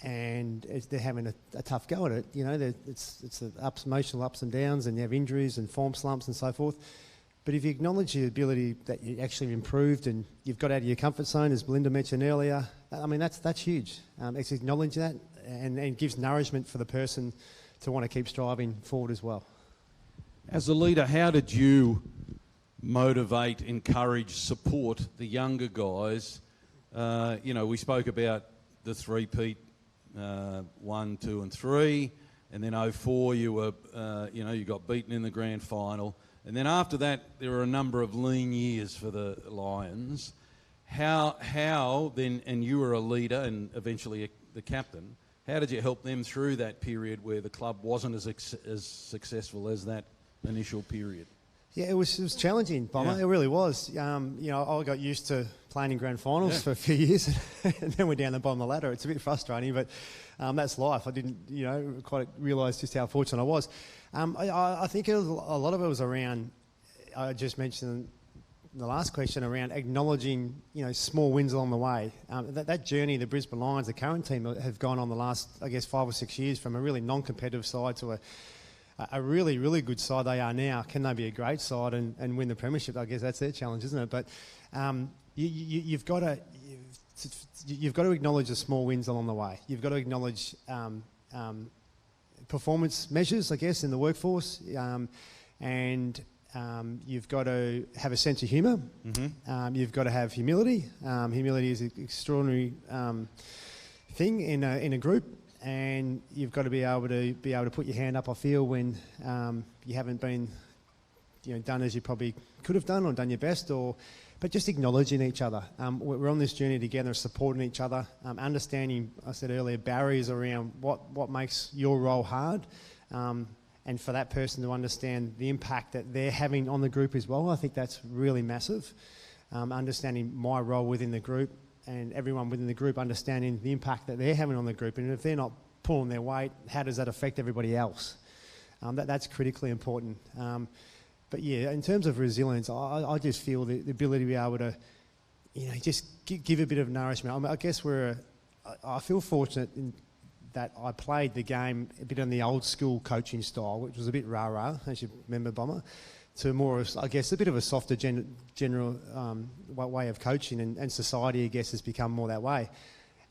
and they're having a tough go at it. You know, it's the emotional ups and downs, and you have injuries and form slumps and so forth. But if you acknowledge the ability that you actually improved and you've got out of your comfort zone, as Belinda mentioned earlier, I mean, that's huge. It's acknowledge that and gives nourishment for the person to want to keep striving forward as well. As a leader, how did you motivate, encourage, support the younger guys? You know, we spoke about the three-peat, 1, 2 and 3, and then 04 you were, you know, you got beaten in the grand final, and then after that there were a number of lean years for the Lions. How then, and you were a leader and eventually the captain, how did you help them through that period where the club wasn't as successful as that initial period? Yeah, it was challenging, Bomber. Yeah. It really was. You know, I got used to playing in grand finals for a few years, and then we're down the bottom of the ladder. It's a bit frustrating, but that's life. I didn't, you know, quite realise just how fortunate I was. I think a lot of it was around, I just mentioned in the last question, around acknowledging, you know, small wins along the way. That journey, the Brisbane Lions, the current team, have gone on the last, I guess, 5 or 6 years from a really non-competitive side to a really, really good side they are now. Can they be a great side and win the premiership? I guess that's their challenge, isn't it? But you've got to acknowledge the small wins along the way. You've got to acknowledge performance measures, I guess, in the workforce, and You've got to have a sense of humour. You've got to have humility. Humility is an extraordinary thing in a group, and you've got to be able to put your hand up, I feel, when you haven't been done as you probably could have done or done your best, but just acknowledging each other. We're on this journey together, supporting each other, understanding, I said earlier, barriers around what makes your role hard. And for that person to understand the impact that they're having on the group as well, I think that's really massive. Understanding my role within the group and everyone within the group understanding the impact that they're having on the group. And if they're not pulling their weight, how does that affect everybody else? That's critically important. But yeah, in terms of resilience, I just feel the ability to be able to, just give a bit of nourishment. I mean, I guess I feel fortunate in that I played the game a bit on the old school coaching style, which was a bit rah-rah, as you remember, Bomber, to more, I guess, a bit of a softer general way of coaching, and society, I guess, has become more that way.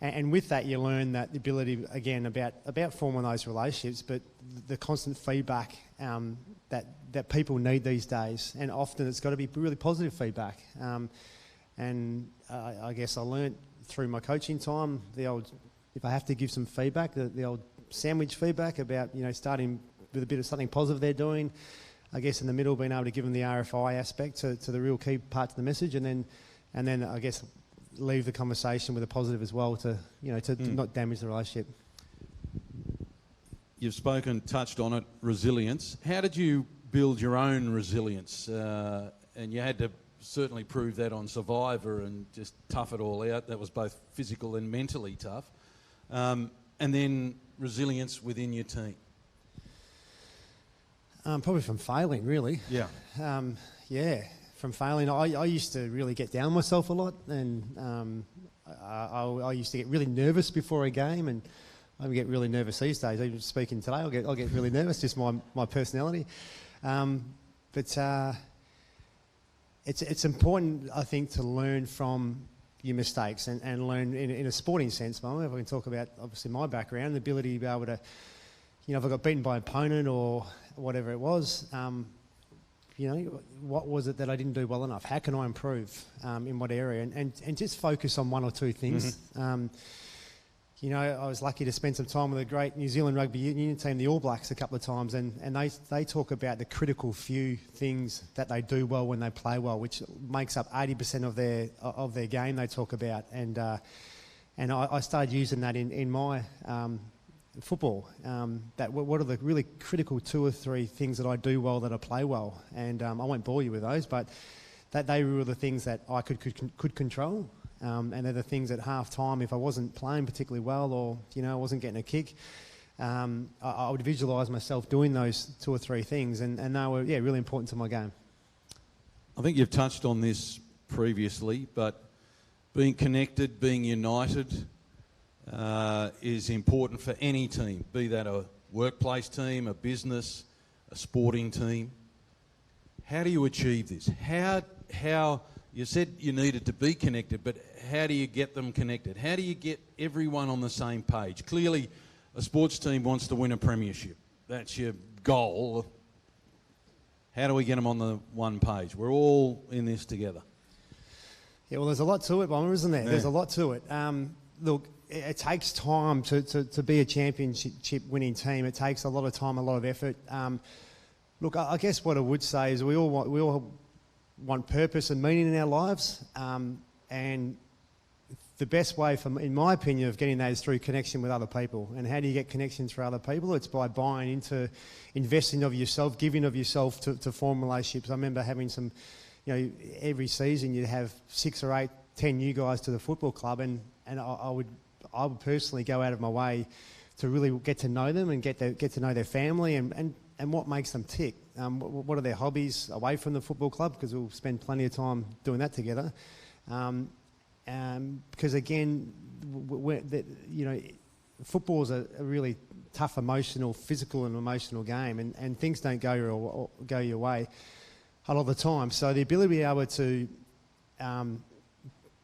And with that, you learn that the ability, again, about forming those relationships, but the constant feedback that people need these days, and often it's got to be really positive feedback. I guess I learnt through my coaching time the old, if I have to give some feedback, the old sandwich feedback about, starting with a bit of something positive they're doing. I guess in the middle, being able to give them the RFI aspect to the real key parts of the message, and then I guess leave the conversation with a positive as well to not damage the relationship. You've touched on it, resilience. How did you build your own resilience? And you had to certainly prove that on Survivor and just tough it all out. That was both physical and mentally tough. And then resilience within your team. Probably from failing, really. Yeah. From failing. I used to really get down on myself a lot, and I used to get really nervous before a game, and I get really nervous these days. Even speaking today, I'll get really nervous, just my personality. But it's important, I think, to learn from your mistakes and learn in a sporting sense. Mum, if I can talk about, obviously, my background, the ability to be able to, if I got beaten by an opponent or whatever it was, what was it that I didn't do well enough? How can I improve in what area? And just focus on one or two things. I was lucky to spend some time with a great New Zealand rugby union team, the All Blacks, a couple of times, and they talk about the critical few things that they do well when they play well, which makes up 80% of their game. They talk about, and I started using that in my football. That what are the really critical 2 or 3 things that I do well, that I play well, and I won't bore you with those, but that they were the things that I could control. And they're the things at half time, if I wasn't playing particularly well or, I wasn't getting a kick, I would visualise myself doing those 2 or 3 things, and they were, really important to my game. I think you've touched on this previously, but being connected, being united is important for any team, be that a workplace team, a business, a sporting team. How do you achieve this? How you said you needed to be connected, but how do you get them connected? How do you get everyone on the same page? Clearly, a sports team wants to win a premiership. That's your goal. How do we get them on the one page? We're all in this together. Yeah, well, there's a lot to it, Bomber, isn't there? Yeah. There's a lot to it. Look, it takes time to be a championship winning team. It takes a lot of time, a lot of effort. Look, I guess what I would say is we all want purpose and meaning in our lives, and the best way, in my opinion, of getting that is through connection with other people. And how do you get connections for other people? It's by buying into, investing of yourself, giving of yourself to form relationships. I remember having some, every season you'd have 6 or 8, 10 new guys to the football club, and I would personally go out of my way to really get to know them and get to know their family and what makes them tick. What are their hobbies away from the football club? Because we'll spend plenty of time doing that together. Because again, football is a really tough, physical and emotional game, and things don't go your way a lot of the time. So the ability to be able to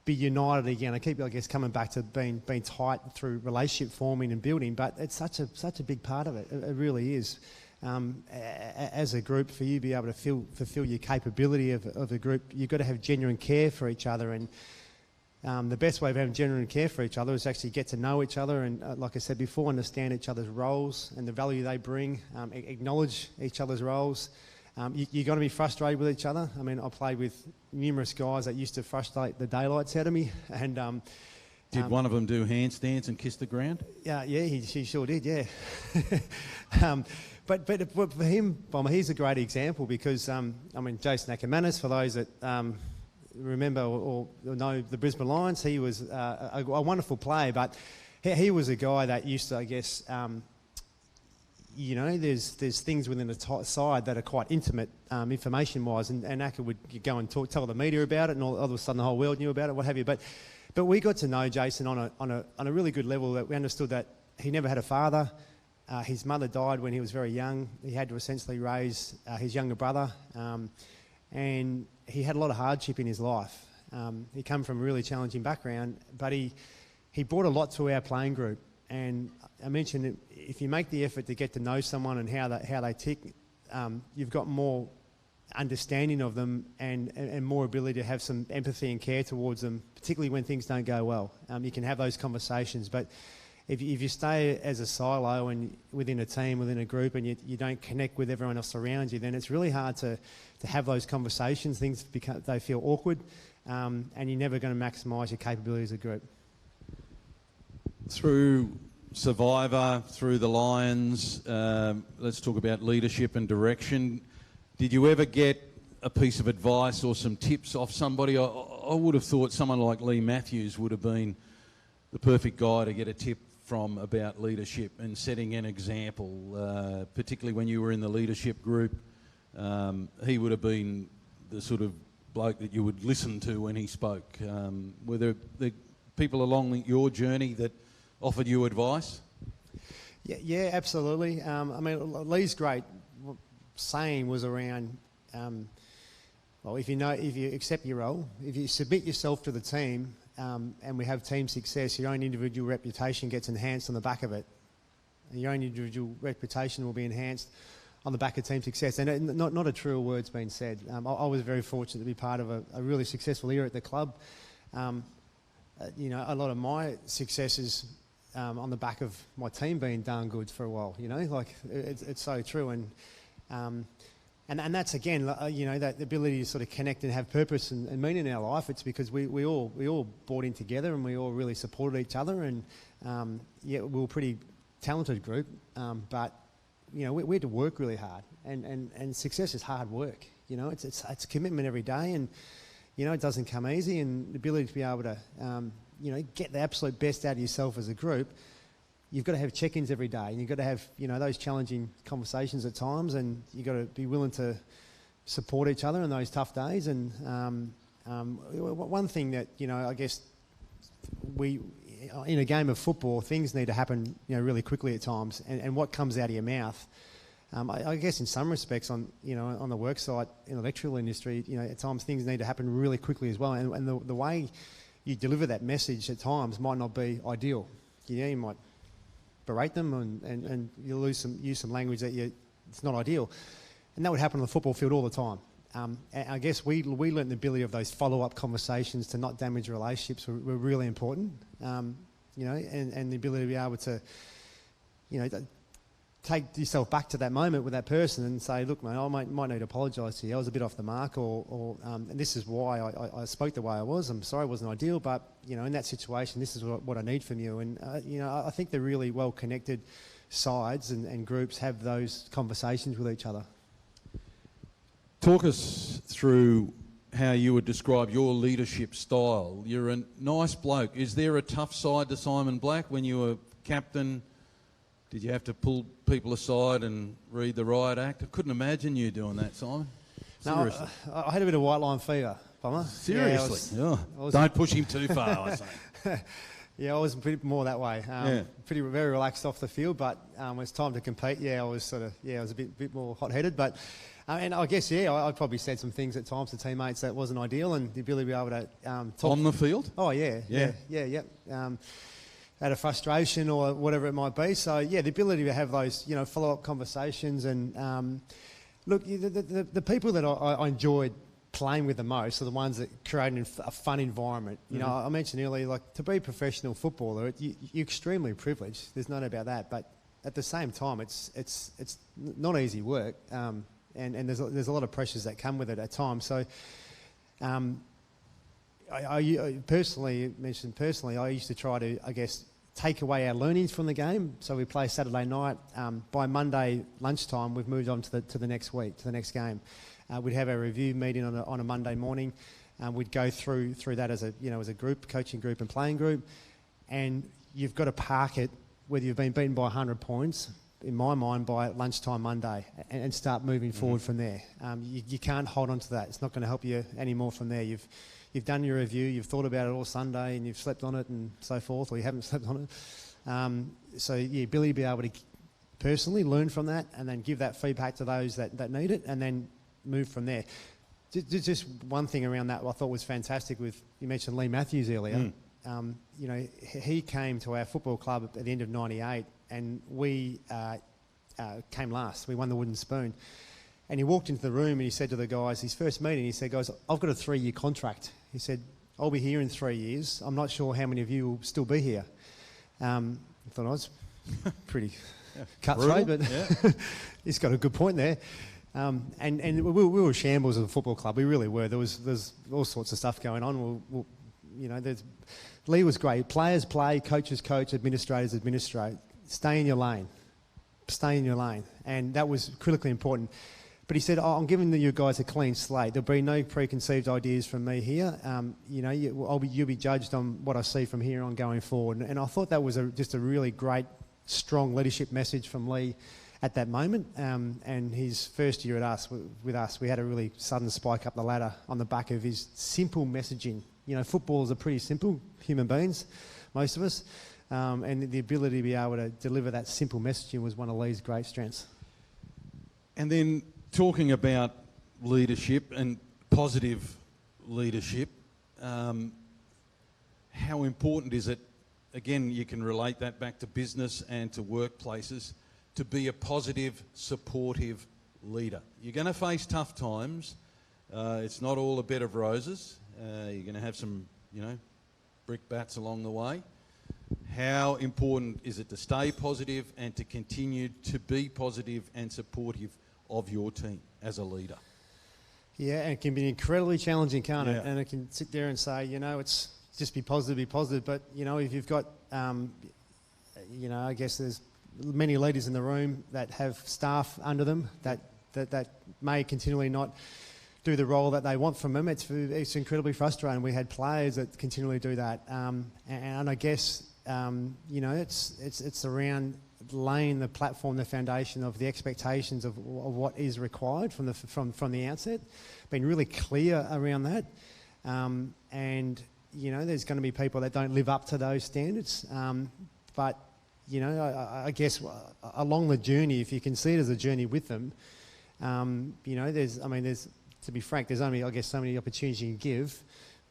be united again. I keep, coming back to being tight through relationship forming and building, but it's such a big part of it. It really is. as a group, for you to be able to fulfill your capability of a group, you've got to have genuine care for each other. And the best way of having genuine care for each other is actually get to know each other and, like I said before, understand each other's roles and the value they bring, acknowledge each other's roles. You've got to be frustrated with each other. I mean, I played with numerous guys that used to frustrate the daylights out of me. And Did one of them do handstands and kiss the ground? yeah, he sure did, yeah. But for him, he's a great example because, Jason Ackermanis, for those that remember or know the Brisbane Lions, he was a wonderful player, but he was a guy that used to, I guess, there's things within the side that are quite intimate information-wise, and Acker would go and tell the media about it, and all of a sudden the whole world knew about it, what have you. But we got to know Jason on a really good level, that we understood that he never had a father. His mother died when he was very young. He had to essentially raise his younger brother, and he had a lot of hardship in his life. He came from a really challenging background, but he brought a lot to our playing group. And I mentioned that if you make the effort to get to know someone and how they tick, you've got more understanding of them and more ability to have some empathy and care towards them, particularly when things don't go well. You can have those conversations, but if you stay as a silo and within a team, within a group, and you don't connect with everyone else around you, then it's really hard to have those conversations. They feel awkward, and you're never going to maximise your capabilities as a group. Through Survivor, through the Lions, let's talk about leadership and direction. Did you ever get a piece of advice or some tips off somebody? I would have thought someone like Lee Matthews would have been the perfect guy to get a tip from about leadership and setting an example, particularly when you were in the leadership group. He would have been the sort of bloke that you would listen to when he spoke. Were there people along your journey that offered you advice? Yeah, absolutely. Lee's great saying was around, if you accept your role, if you submit yourself to the team, and we have team success, your own individual reputation gets enhanced on the back of it. And your own individual reputation will be enhanced on the back of team success. And not a truer word's been said. I was very fortunate to be part of a really successful era at the club. A lot of my successes on the back of my team being darn good for a while. It's so true. And that's again, that ability to sort of connect and have purpose and meaning in our life. It's because we all bought in together and we all really supported each other. And we were a pretty talented group, but we had to work really hard. And success is hard work. It's commitment every day, and it doesn't come easy. And the ability to be able to get the absolute best out of yourself as a group. You've got to have check-ins every day, and you've got to have, those challenging conversations at times, and you've got to be willing to support each other in those tough days. And one thing that, I guess in a game of football, things need to happen, really quickly at times, and what comes out of your mouth, I guess in some respects on the work site in the electrical industry, at times things need to happen really quickly as well. And the way you deliver that message at times might not be ideal. You might berate them and you'll use some language that it's not ideal. And that would happen on the football field all the time. And I guess we learnt the ability of those follow-up conversations to not damage relationships were really important. And the ability to be able to, take yourself back to that moment with that person and say, look, mate, I might need to apologise to you. I was a bit off the mark, and this is why I spoke the way I was. I'm sorry it wasn't ideal, but, in that situation, this is what I need from you. And, I think the really well-connected sides and groups have those conversations with each other. Talk us through how you would describe your leadership style. You're a nice bloke. Is there a tough side to Simon Black when you were captain? Did you have to pull people aside and read the riot act? I couldn't imagine you doing that, Simon. Seriously. No, I had a bit of white line fever, Palmer. Seriously? I was Don't push him too far, I say. Yeah, I was pretty more that way. Very relaxed off the field, but when it's time to compete, I was I was a bit more hot-headed. But and I guess I probably said some things at times to teammates that wasn't ideal, and the ability to be able to talk on the field. Oh yeah. out of frustration or whatever it might be. So yeah, the ability to have those, follow-up conversations and look, the people that I enjoyed playing with the most are the ones that create a fun environment. I mentioned earlier, like to be a professional footballer, you're extremely privileged. There's no doubt about that. But at the same time, it's not easy work, and there's a lot of pressures that come with it at times. So. I personally, I used to try to, take away our learnings from the game. So we play Saturday night. By Monday lunchtime, we've moved on to the next week, to the next game. We'd have our review meeting on a Monday morning. We'd go through that as a group, coaching group and playing group. And you've got to park it, whether you've been beaten by 100 points, in my mind, by lunchtime Monday, and start moving forward from there. You can't hold on to that. It's not going to help you anymore from there. You've done your review, you've thought about it all Sunday, and you've slept on it and so forth, or you haven't slept on it. So the ability to be able to personally learn from that and then give that feedback to those that need it, and then move from there. Just one thing around that I thought was fantastic with, you mentioned Lee Matthews earlier. He came to our football club at the end of '98, and we came last. We won the Wooden Spoon. And he walked into the room and he said to the guys, his first meeting, he said, guys, I've got a 3-year contract. He said, I'll be here in 3 years. I'm not sure how many of you will still be here. I thought I was pretty cutthroat, but he's got a good point there. And we were shambles as a football club. We really were. There's all sorts of stuff going on. Lee was great. Players play, coaches coach, administrators administrate. Stay in your lane. Stay in your lane. And that was critically important. But he said, I'm giving you guys a clean slate. There'll be no preconceived ideas from me here. You'll be judged on what I see from here on going forward. And I thought that was just a really great, strong leadership message from Lee at that moment. And his first year with us, we had a really sudden spike up the ladder on the back of his simple messaging. Footballers are pretty simple human beings, most of us. And the ability to be able to deliver that simple messaging was one of Lee's great strengths. And then talking about leadership and positive leadership, how important is it, again, you can relate that back to business and to workplaces, to be a positive, supportive leader? You're going to face tough times. It's not all a bed of roses. You're going to have some, brickbats along the way. How important is it to stay positive and to continue to be positive and supportive of your team as a leader? Yeah, and it can be incredibly challenging, can't it? And it can sit there and say, it's just be positive. But, if you've got, I guess there's many leaders in the room that have staff under them that may continually not do the role that they want from them. It's incredibly frustrating. We had players that continually do that. And I guess, it's around laying the platform, the foundation of the expectations of what is required from the outset, being really clear around that. There's going to be people that don't live up to those standards. But I guess along the journey, if you can see it as a journey with them, there's, to be frank, there's only, I guess, so many opportunities you can give.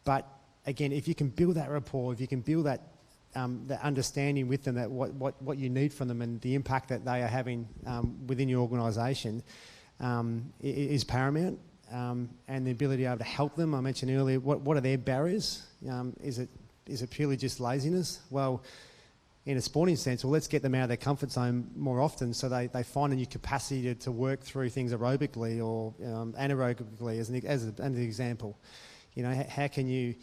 But again, if you can build that rapport, if you can build that understanding with them, that what you need from them and the impact that they are having within your organisation is paramount. And the ability to be able to help them. I mentioned earlier, what are their barriers? Is it purely just laziness? Well, in a sporting sense, let's get them out of their comfort zone more often so they find a new capacity to work through things aerobically or anaerobically, as an example. How can you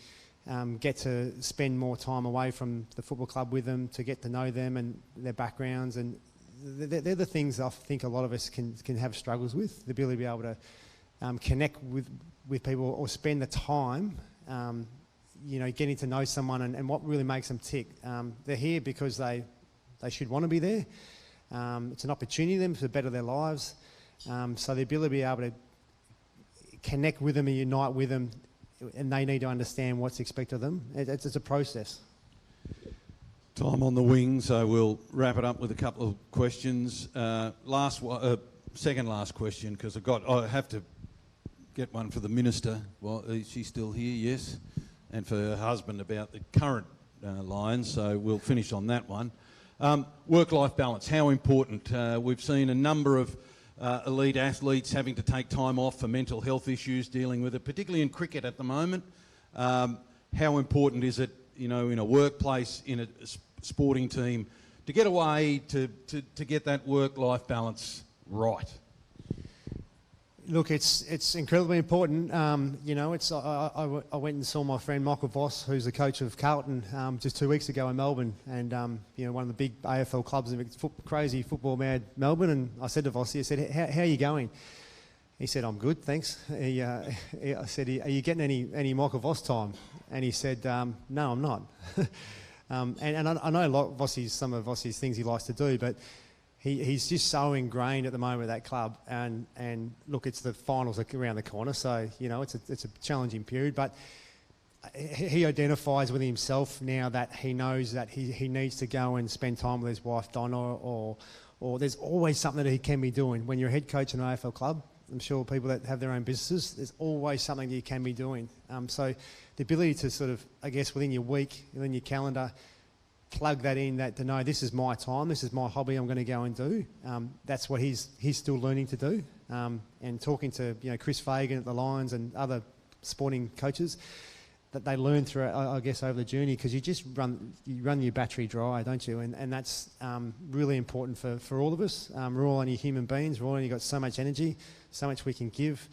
get to spend more time away from the football club with them, to get to know them and their backgrounds? And they're the things I think a lot of us can have struggles with, the ability to be able to connect with people or spend the time getting to know someone and what really makes them tick. They're here because they should want to be there. It's an opportunity for them to better their lives. So the ability to be able to connect with them and unite with them, and they need to understand what's expected of them. It's a process. Time on the wing, so we'll wrap it up with a couple of questions. Second last question, because I have to get one for the Minister. Well, is she still here? Yes. And for her husband about the current Lions, so we'll finish on that one. Work-life balance, how important? We've seen a number of elite athletes having to take time off for mental health issues, dealing with it, particularly in cricket at the moment. How important is it, in a workplace, in a sporting team, to get away, to get that work-life balance right? Look, it's incredibly important. I went and saw my friend Michael Voss, who's the coach of Carlton, just 2 weeks ago in Melbourne, and one of the big AFL clubs in crazy football mad Melbourne. And I said to Vossi, I said, "How are you going?" He said, "I'm good, thanks." I said, "Are you getting any Michael Voss time?" And he said, "No, I'm not." And I know some of Vossi's things he likes to do, but he's just so ingrained at the moment at that club, and look, it's the finals around the corner, so it's a challenging period, but he identifies with himself now that he knows that he needs to go and spend time with his wife Donna, or there's always something that he can be doing. When you're a head coach in an AFL club, I'm sure people that have their own businesses, there's always something that you can be doing. So the ability to sort of, I guess, within your week, within your calendar, plug that in, that to know this is my time, this is my hobby I'm going to go and do. That's what he's still learning to do. And talking to Chris Fagan at the Lions and other sporting coaches, that they learn through, I guess, over the journey, because you run your battery dry, don't you? And that's really important for all of us. We're all only human beings. We're all only got so much energy, so much we can give.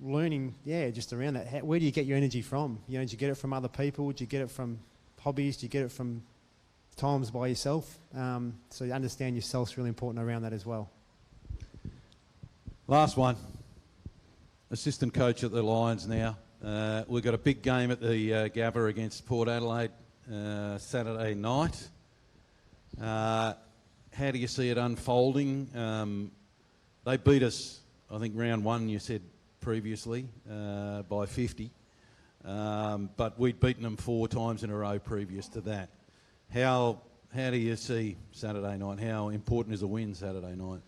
Learning, just around that. Where do you get your energy from? Do you get it from other people? Do you get it from hobbies? Do you get it from times by yourself? So you understand yourself's really important around that as well. Last one. Assistant coach at the Lions now. We've got a big game at the Gabba against Port Adelaide Saturday night. How do you see it unfolding? They beat us, I think, round one, you said previously, by 50. But we'd beaten them 4 times in a row previous to that. How do you see Saturday night? How important is a win Saturday night?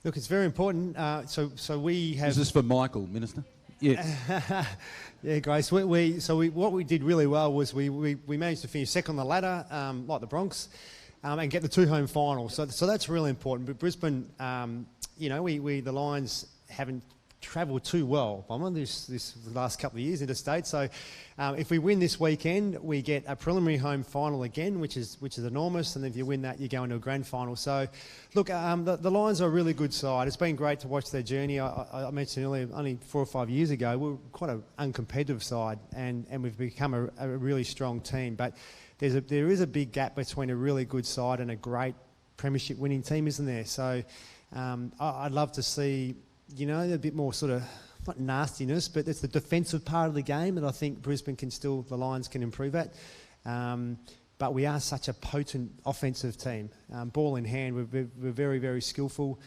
Look, it's very important. So we have... Is this for Michael, Minister? Yeah. Yeah, Grace. What we did really well was we managed to finish second on the ladder, like the Bronx, and get the 2 home finals. So that's really important. But Brisbane, the Lions haven't travelled too well, Bomber, this last couple of years interstate. So if we win this weekend, we get a preliminary home final again, which is enormous. And if you win that, you go into a grand final. So look, the Lions are a really good side. It's been great to watch their journey. I mentioned earlier, only 4 or 5 years ago, we were quite an uncompetitive side, and we've become a really strong team. But there is a big gap between a really good side and a great premiership winning team, isn't there? So I'd love to see, a bit more sort of, not nastiness, but it's the defensive part of the game that I think the Lions can improve at. But we are such a potent offensive team. Ball in hand, we're very, very skillful.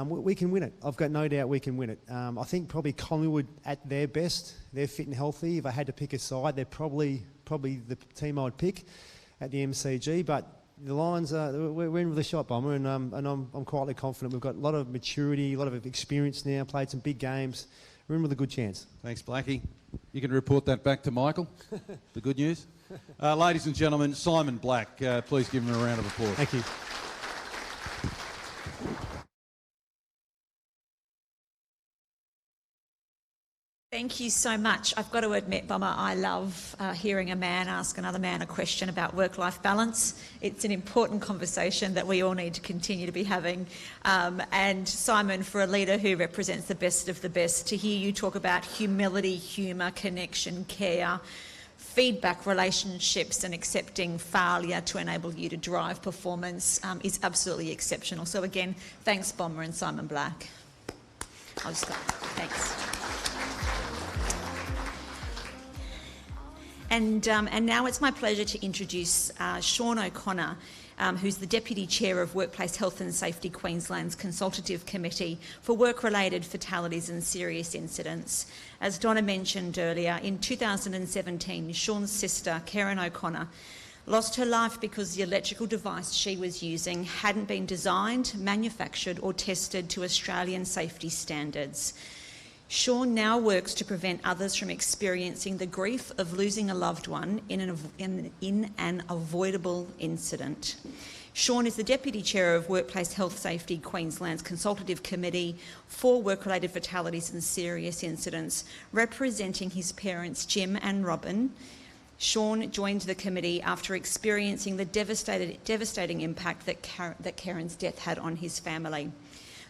We can win it. I've got no doubt we can win it. I think probably Collingwood at their best, they're fit and healthy. If I had to pick a side, they're probably the team I'd pick at the MCG. But the Lions, we're in with a shot, Bomber, and I'm quietly confident. We've got a lot of maturity, a lot of experience now, played some big games. We're in with a good chance. Thanks, Blackie. You can report that back to Michael, the good news. Ladies and gentlemen, Simon Black, please give him a round of applause. Thank you. Thank you so much. I've got to admit, Bomber, I love hearing a man ask another man a question about work-life balance. It's an important conversation that we all need to continue to be having. And Simon, for a leader who represents the best of the best, to hear you talk about humility, humour, connection, care, feedback, relationships and accepting failure to enable you to drive performance is absolutely exceptional. So again, thanks, Bomber and Simon Black. Thanks. And now it's my pleasure to introduce Sean O'Connor, who's the Deputy Chair of Workplace Health and Safety Queensland's Consultative Committee for Work-Related Fatalities and Serious Incidents. As Donna mentioned earlier, in 2017, Sean's sister, Karen O'Connor, lost her life because the electrical device she was using hadn't been designed, manufactured or tested to Australian safety standards. Sean now works to prevent others from experiencing the grief of losing a loved one in an avoidable incident. Sean is the Deputy Chair of Workplace Health Safety Queensland's Consultative Committee for Work-Related Fatalities and Serious Incidents, representing his parents Jim and Robin. Sean joined the committee after experiencing the devastating impact that Karen's death had on his family.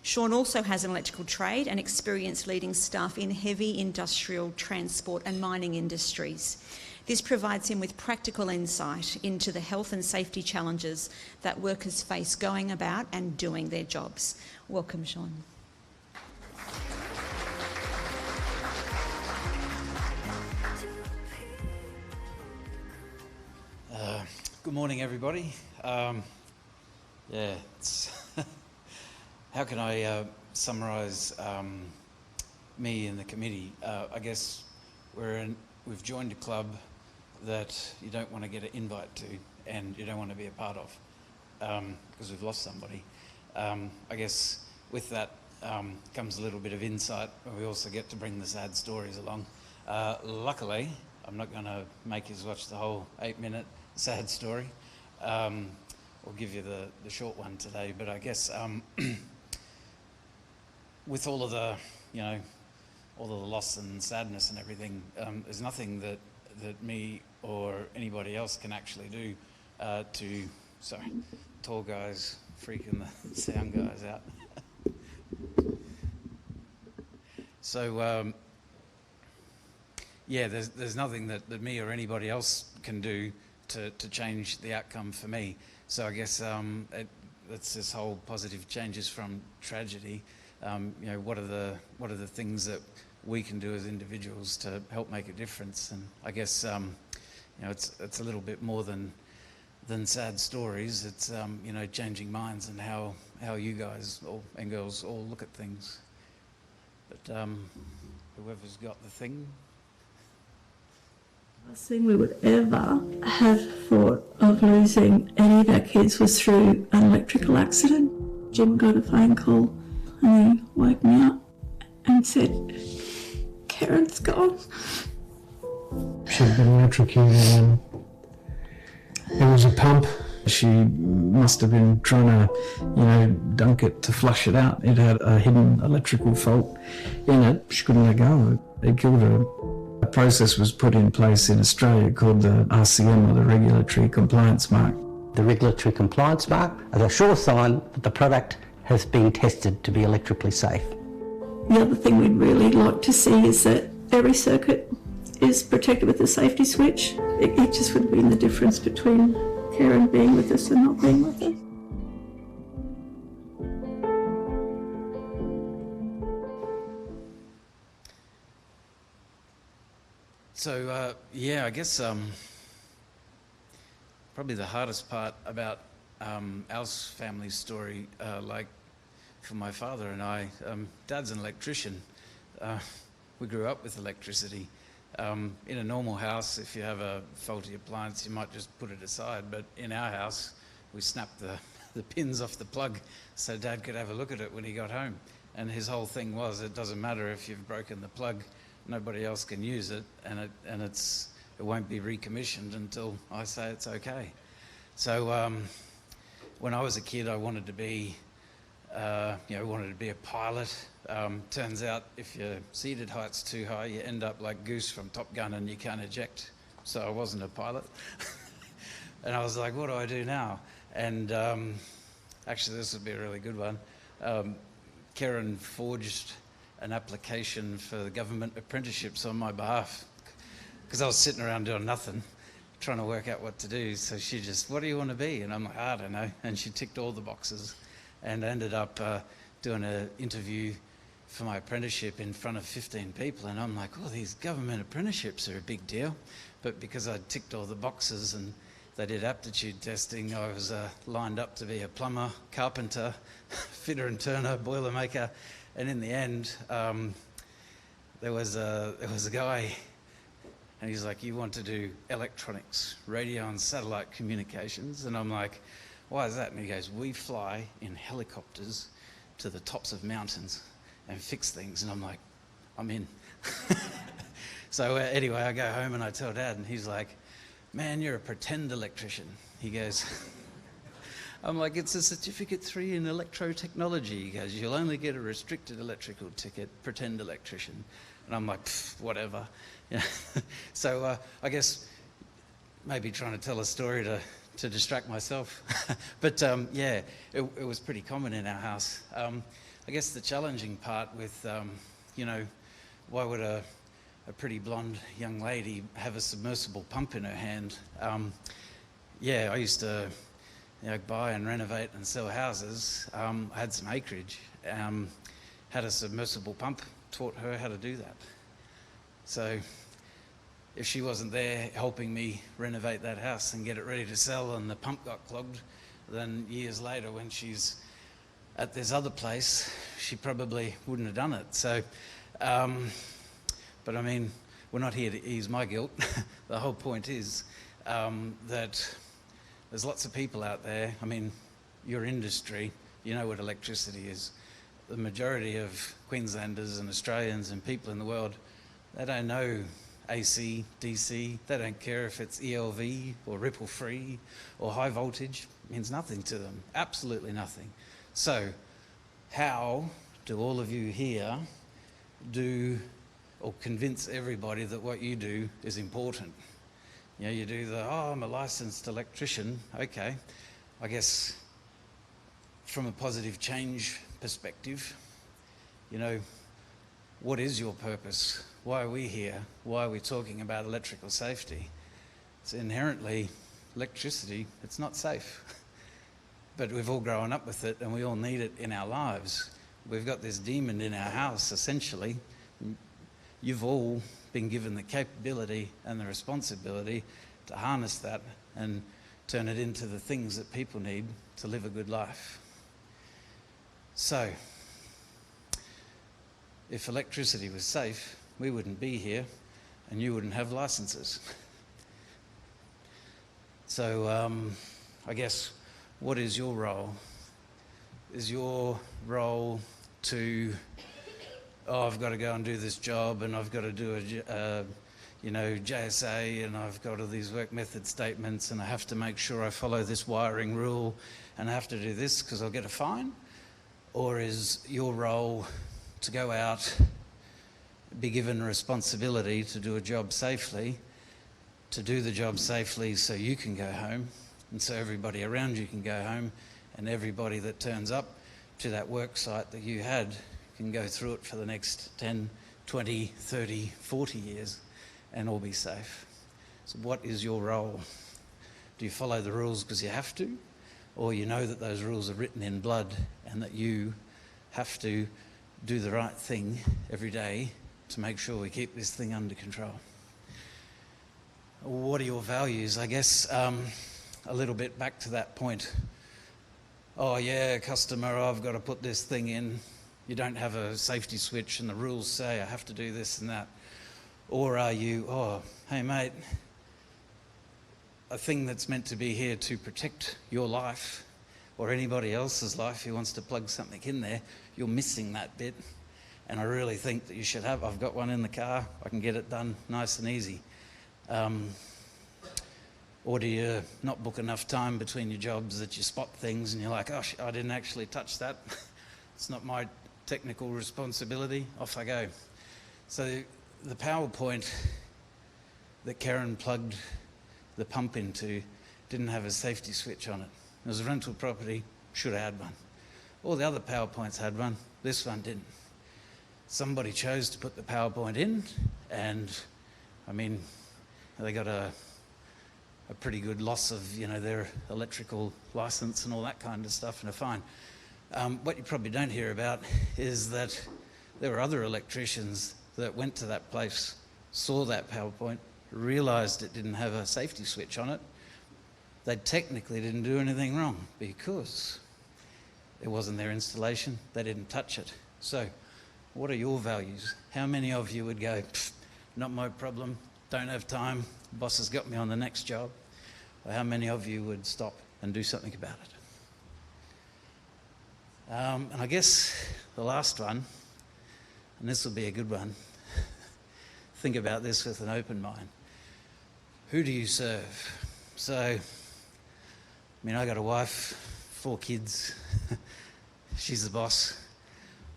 Sean also has an electrical trade and experience leading staff in heavy industrial, transport and mining industries. This provides him with practical insight into the health and safety challenges that workers face going about and doing their jobs. Welcome, Sean. Good morning, everybody. It's how can I summarise me and the committee? I guess we've joined a club that you don't want to get an invite to and you don't want to be a part of because we've lost somebody. I guess with that comes a little bit of insight, and we also get to bring the sad stories along. Luckily, I'm not going to make you watch the whole 8-minute sad story. I'll give you the short one today, but I guess with all of the, all of the loss and sadness and everything, there's nothing that me or anybody else can actually do tall guys freaking the sound guys out. So, there's nothing that me or anybody else can do to change the outcome for me. So I guess that's this whole positive changes from tragedy. What are the things that we can do as individuals to help make a difference? And I guess it's a little bit more than sad stories. It's changing minds and how you guys and girls all look at things. But whoever's got the thing. The last thing we would ever have thought of losing any of our kids was through an electrical accident. Jim got a phone call and he woke me up and said, "Karen's gone." She'd been electrocuted and it was a pump. She must have been trying to, dunk it to flush it out. It had a hidden electrical fault in it. She couldn't let go. It killed her. A process was put in place in Australia called the RCM, or the Regulatory Compliance Mark. The Regulatory Compliance Mark is a sure sign that the product has been tested to be electrically safe. The other thing we'd really like to see is that every circuit is protected with a safety switch. It just would have been the difference between Karen being with us and not being with us. So, I guess probably the hardest part about our family's story, like for my father and I, Dad's an electrician. We grew up with electricity. In a normal house, if you have a faulty appliance, you might just put it aside. But in our house, we snapped the pins off the plug so Dad could have a look at it when he got home. And his whole thing was, it doesn't matter if you've broken the plug, nobody else can use it, and it won't be recommissioned until I say it's okay. So when I was a kid, I wanted to be, a pilot. Turns out if your seated height's too high, you end up like Goose from Top Gun and you can't eject. So I wasn't a pilot. And I was like, what do I do now? And actually, this would be a really good one. Karen forged an application for the government apprenticeships on my behalf because I was sitting around doing nothing, trying to work out what to do. So she just, what do you want to be? And I'm like, I don't know. And she ticked all the boxes and ended up doing an interview for my apprenticeship in front of 15 people. And I'm like, oh, these government apprenticeships are a big deal. But because I ticked all the boxes and they did aptitude testing, I was lined up to be a plumber, carpenter, fitter and turner, boilermaker. And in the end, there was a guy, and he's like, you want to do electronics, radio and satellite communications? And I'm like, why is that? And he goes, we fly in helicopters to the tops of mountains and fix things. And I'm like, I'm in. So anyway, I go home and I tell Dad, and he's like, man, you're a pretend electrician. He goes, I'm like, it's a Certificate 3 in electrotechnology. He goes, you'll only get a restricted electrical ticket, pretend electrician. And I'm like, whatever. Yeah. So I guess maybe trying to tell a story to distract myself. But yeah, it was pretty common in our house. I guess the challenging part with, you know, why would a pretty blonde young lady have a submersible pump in her hand? Yeah, I used to, you know, buy and renovate and sell houses. I had some acreage, had a submersible pump, taught her how to do that. So if she wasn't there helping me renovate that house and get it ready to sell and the pump got clogged, then years later when she's at this other place, she probably wouldn't have done it. So, but I mean, we're not here to ease my guilt. The whole point is that there's lots of people out there. I mean, your industry, you know what electricity is. The majority of Queenslanders and Australians and people in the world, they don't know AC, DC, they don't care if it's ELV or ripple free or high voltage. It means nothing to them, absolutely nothing. So how do all of you here do or convince everybody that what you do is important? You know, you do the, oh, I'm a licensed electrician. Okay, I guess from a positive change perspective, you know, what is your purpose? Why are we here? Why are we talking about electrical safety? It's inherently electricity, it's not safe. But we've all grown up with it and we all need it in our lives. We've got this demon in our house, essentially. You've all been given the capability and the responsibility to harness that and turn it into the things that people need to live a good life. So, if electricity was safe, we wouldn't be here and you wouldn't have licenses. So, I guess, what is your role? Is your role to, oh, I've got to go and do this job and I've got to do a you know, JSA and I've got all these work method statements and I have to make sure I follow this wiring rule and I have to do this because I'll get a fine? Or is your role to go out, be given responsibility to do a job safely, to do the job safely so you can go home and so everybody around you can go home and everybody that turns up to that work site that you had can go through it for the next 10, 20, 30, 40 years and all be safe? So what is your role? Do you follow the rules because you have to? Or you know that those rules are written in blood and that you have to do the right thing every day to make sure we keep this thing under control? What are your values? I guess a little bit back to that point. Oh yeah, customer, I've got to put this thing in. You don't have a safety switch and the rules say I have to do this and that. Or are you, oh, hey mate, a thing that's meant to be here to protect your life or anybody else's life who wants to plug something in there, you're missing that bit. And I really think that you should have, I've got one in the car, I can get it done nice and easy. Or do you not book enough time between your jobs that you spot things and you're like, oh, I didn't actually touch that. It's not my technical responsibility, off I go. So the PowerPoint that Karen plugged the pump into didn't have a safety switch on it. It was a rental property, should have had one. All the other PowerPoints had one, this one didn't. Somebody chose to put the PowerPoint in and, I mean, they got a pretty good loss of, you know, their electrical license and all that kind of stuff and a fine. What you probably don't hear about is that there were other electricians that went to that place, saw that PowerPoint, realised it didn't have a safety switch on it. They technically didn't do anything wrong because it wasn't their installation, they didn't touch it. So, what are your values? How many of you would go, not my problem, don't have time, boss has got me on the next job? Or how many of you would stop and do something about it? And I guess the last one, and this will be a good one. Think about this with an open mind. Who do you serve? So, I mean, I got a wife, 4 kids. She's the boss.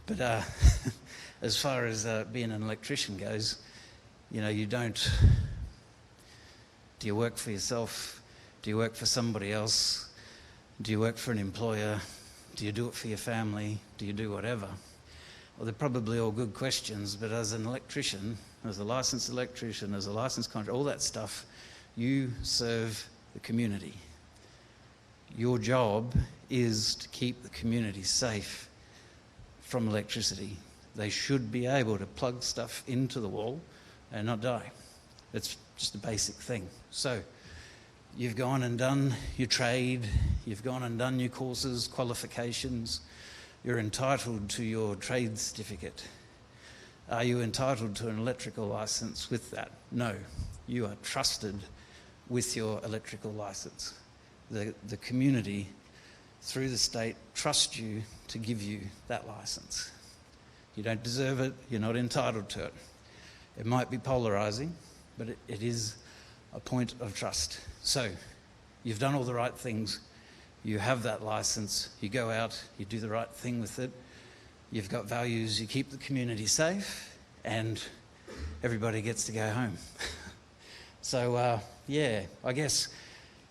But as far as being an electrician goes, you know, you don't... Do you work for yourself? Do you work for somebody else? Do you work for an employer? Do you do it for your family? Do you do whatever? Well, they're probably all good questions, but as an electrician, as a licensed electrician, as a licensed contractor, all that stuff, you serve the community. Your job is to keep the community safe from electricity. They should be able to plug stuff into the wall and not die. It's just a basic thing. So you've gone and done your trade, you've gone and done your courses, qualifications, you're entitled to your trade certificate. Are you entitled to an electrical licence with that? No. You are trusted with your electrical licence. The community, through the state, trust you to give you that licence. You don't deserve it, you're not entitled to it. It might be polarising, but it is a point of trust. So, you've done all the right things, you have that licence, you go out, you do the right thing with it, you've got values, you keep the community safe, and everybody gets to go home. So, yeah, I guess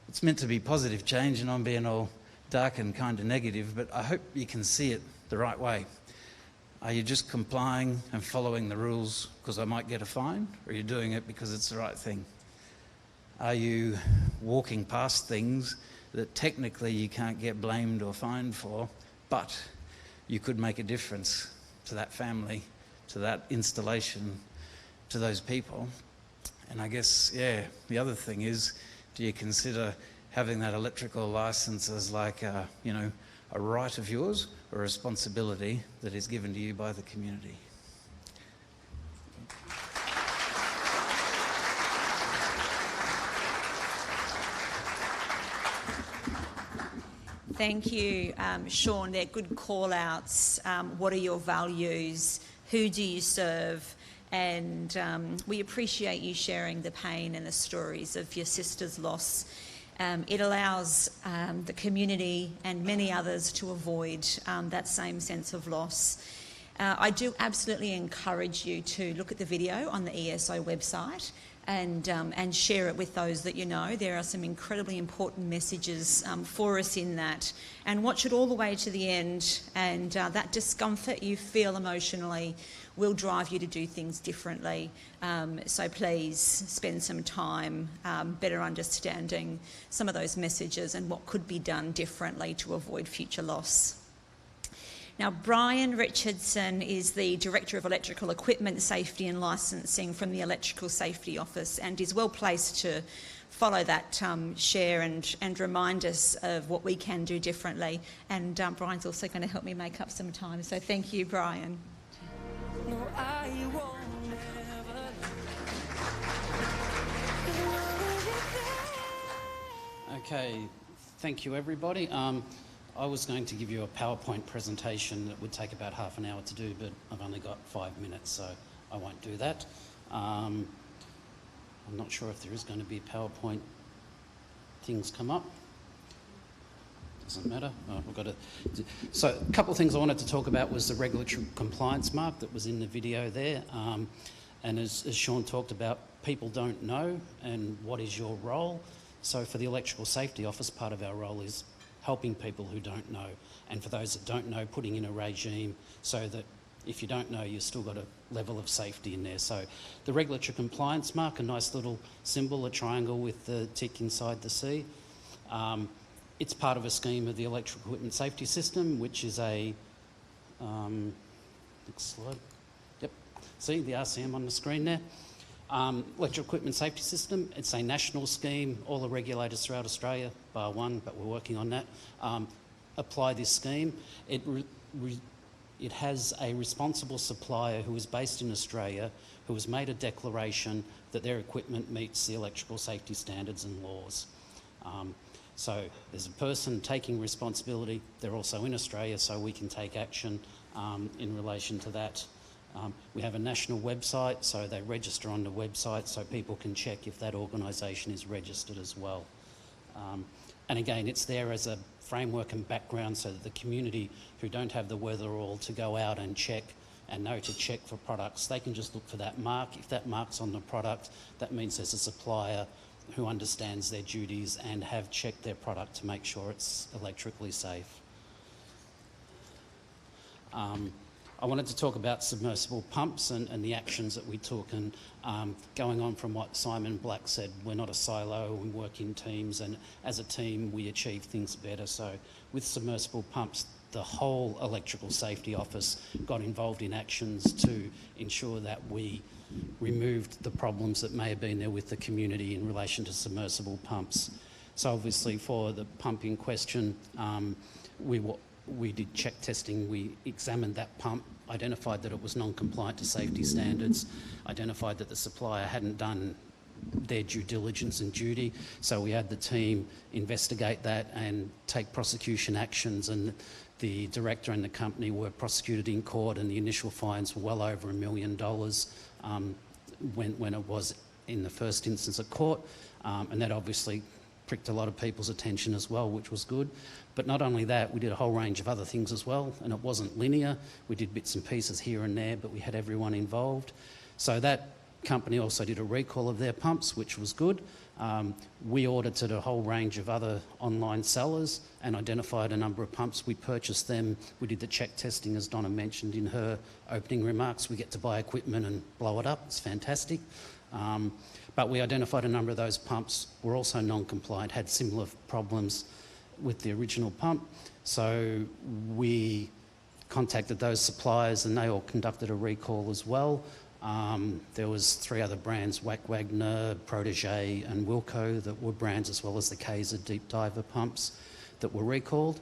it's meant to be positive change, and I'm being all dark and kind of negative, but I hope you can see it the right way. Are you just complying and following the rules because I might get a fine, or are you doing it because it's the right thing? Are you walking past things that technically you can't get blamed or fined for, but you could make a difference to that family, to that installation, to those people? And I guess, yeah, the other thing is, do you consider having that electrical licence as like a, you know, a right of yours or a responsibility that is given to you by the community? Thank you, Sean. They're good call-outs. What are your values? Who do you serve? And we appreciate you sharing the pain and the stories of your sister's loss. It allows the community and many others to avoid that same sense of loss. I do absolutely encourage you to look at the video on the ESO website and share it with those that you know. There are some incredibly important messages for us in that. And watch it all the way to the end, and that discomfort you feel emotionally will drive you to do things differently. So please spend some time better understanding some of those messages and what could be done differently to avoid future loss. Now, Brian Richardson is the Director of Electrical Equipment Safety and Licensing from the Electrical Safety Office, and is well placed to follow that share and remind us of what we can do differently. And Brian's also going to help me make up some time. So thank you, Brian. No, I won't ever. Okay, thank you everybody. I was going to give you a PowerPoint presentation that would take about half an hour to do, but I've only got 5 minutes, so I won't do that. I'm not sure if there is going to be PowerPoint things come up. Doesn't matter. Oh, we've got to. So a couple of things I wanted to talk about was the regulatory compliance mark that was in the video there. And as Sean talked about, people don't know, and what is your role? So for the Electrical Safety Office, part of our role is helping people who don't know, and for those that don't know, putting in a regime so that if you don't know, you've still got a level of safety in there. So the regulatory compliance mark, a nice little symbol, a triangle with the tick inside the C. It's part of a scheme of the Electrical Equipment Safety System, which is a, next slide, yep, see the RCM on the screen there. Electrical Equipment Safety System, it's a national scheme. All the regulators throughout Australia, bar one, but we're working on that, apply this scheme. It has a responsible supplier who is based in Australia, who has made a declaration that their equipment meets the electrical safety standards and laws. So there's a person taking responsibility. They're also in Australia, so we can take action in relation to that. We have a national website, so they register on the website so people can check if that organisation is registered as well. And again, it's there as a framework and background so that the community who don't have the wherewithal to go out and check and know to check for products, they can just look for that mark. If that mark's on the product, that means there's a supplier who understands their duties and have checked their product to make sure it's electrically safe. I wanted to talk about submersible pumps and the actions that we took, and going on from what Simon Black said, we're not a silo, we work in teams, and as a team we achieve things better. So with submersible pumps, the whole Electrical Safety Office got involved in actions to ensure that we removed the problems that may have been there with the community in relation to submersible pumps. So obviously for the pump in question, we did check testing, we examined that pump, identified that it was non-compliant to safety standards, identified that the supplier hadn't done their due diligence and duty, so we had the team investigate that and take prosecution actions, and the director and the company were prosecuted in court, and the initial fines were well over $1 million when it was in the first instance at court, and that obviously pricked a lot of people's attention as well, which was good. But not only that, we did a whole range of other things as well, and it wasn't linear. We did bits and pieces here and there, but we had everyone involved. So that company also did a recall of their pumps, which was good. We audited a whole range of other online sellers and identified a number of pumps. We purchased them. We did the check testing, as Donna mentioned in her opening remarks. We get to buy equipment and blow it up. It's fantastic. But we identified a number of those pumps were also non-compliant, had similar problems with the original pump. So we contacted those suppliers and they all conducted a recall as well. There was 3 other brands, Wagner, Protege and Wilco, that were brands, as well as the Kaiser Deep Diver pumps that were recalled.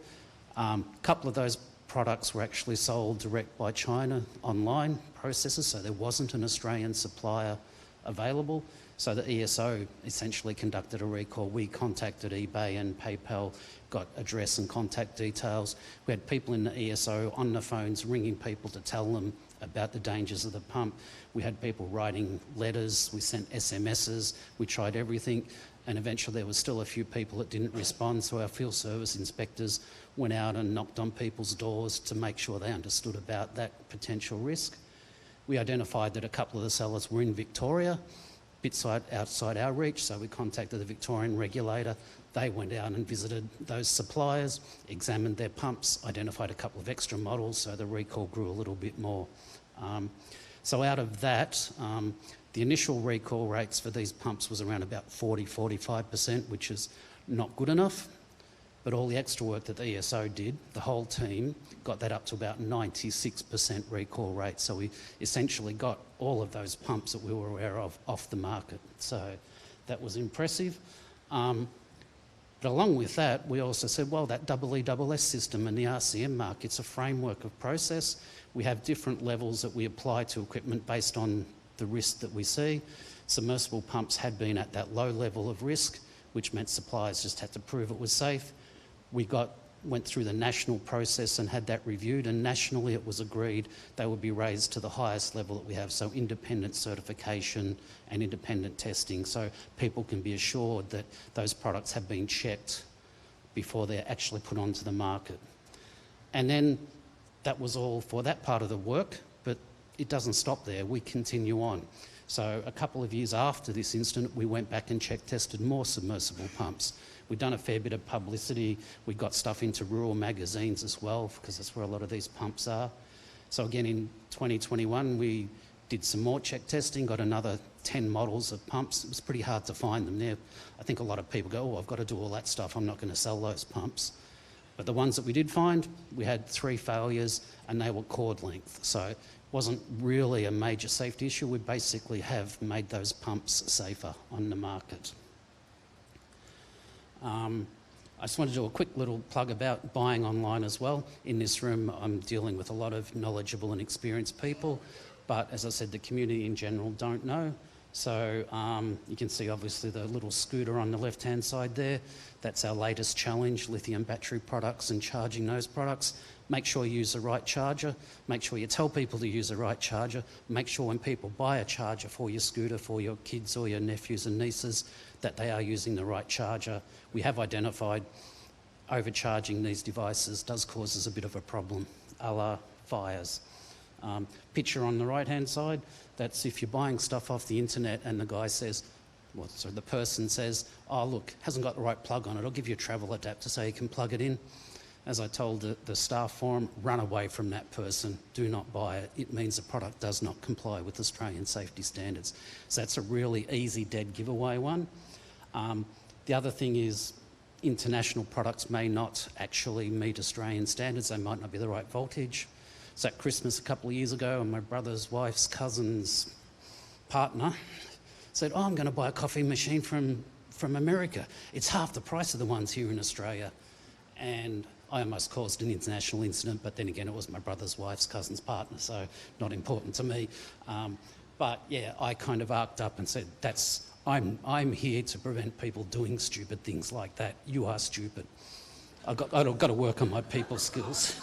A couple of those products were actually sold direct by China online processors, so there wasn't an Australian supplier available. So the ESO essentially conducted a recall. We contacted eBay and PayPal, got address and contact details. We had people in the ESO on the phones ringing people to tell them about the dangers of the pump. We had people writing letters, we sent SMSs, we tried everything, and eventually there was still a few people that didn't respond, so our field service inspectors went out and knocked on people's doors to make sure they understood about that potential risk. We identified that a couple of the sellers were in Victoria, bit outside our reach, so we contacted the Victorian regulator. They went out and visited those suppliers, examined their pumps, identified a couple of extra models, so the recall grew a little bit more. So out of that, the initial recall rates for these pumps was around about 40-45%, which is not good enough. But all the extra work that the ESO did, the whole team, got that up to about 96% recall rate. So we essentially got all of those pumps that we were aware of off the market. So that was impressive. But along with that, we also said, well, that EESS system and the RCM mark, it's a framework of process. We have different levels that we apply to equipment based on the risk that we see. Submersible pumps had been at that low level of risk, which meant suppliers just had to prove it was safe. We went through the national process and had that reviewed, and nationally it was agreed they would be raised to the highest level that we have, so independent certification and independent testing, so people can be assured that those products have been checked before they're actually put onto the market. And then that was all for that part of the work, but it doesn't stop there. We continue on. So a couple of years after this incident, we went back and check tested more submersible pumps. We'd done a fair bit of publicity. We got stuff into rural magazines as well, because that's where a lot of these pumps are. So again, in 2021, we did some more check testing, got another 10 models of pumps. It was pretty hard to find them there. I think a lot of people go, oh, I've got to do all that stuff. I'm not going to sell those pumps. But the ones that we did find, we had 3 failures and they were cord length. So it wasn't really a major safety issue. We basically have made those pumps safer on the market. I just want to do a quick little plug about buying online as well. In this room, I'm dealing with a lot of knowledgeable and experienced people, but as I said, the community in general don't know. So you can see obviously the little scooter on the left-hand side there. That's our latest challenge, lithium battery products and charging those products. Make sure you use the right charger. Make sure you tell people to use the right charger. Make sure when people buy a charger for your scooter, for your kids or your nephews and nieces, that they are using the right charger. We have identified overcharging these devices does cause us a bit of a problem, a la fires. Picture on the right-hand side, that's if you're buying stuff off the internet and the guy says, the person says, oh look, hasn't got the right plug on it, I'll give you a travel adapter so you can plug it in. As I told the staff forum, run away from that person, do not buy it. It means the product does not comply with Australian safety standards. So that's a really easy dead giveaway one. The other thing is international products may not actually meet Australian standards, they might not be the right voltage. So at Christmas a couple of years ago, and my brother's wife's cousin's partner said, oh, I'm going to buy a coffee machine from America. It's half the price of the ones here in Australia. And I almost caused an international incident, but then again, it was my brother's wife's cousin's partner, so not important to me. But yeah, I kind of arced up and said, I'm here to prevent people doing stupid things like that. You are stupid. I've got to work on my people skills.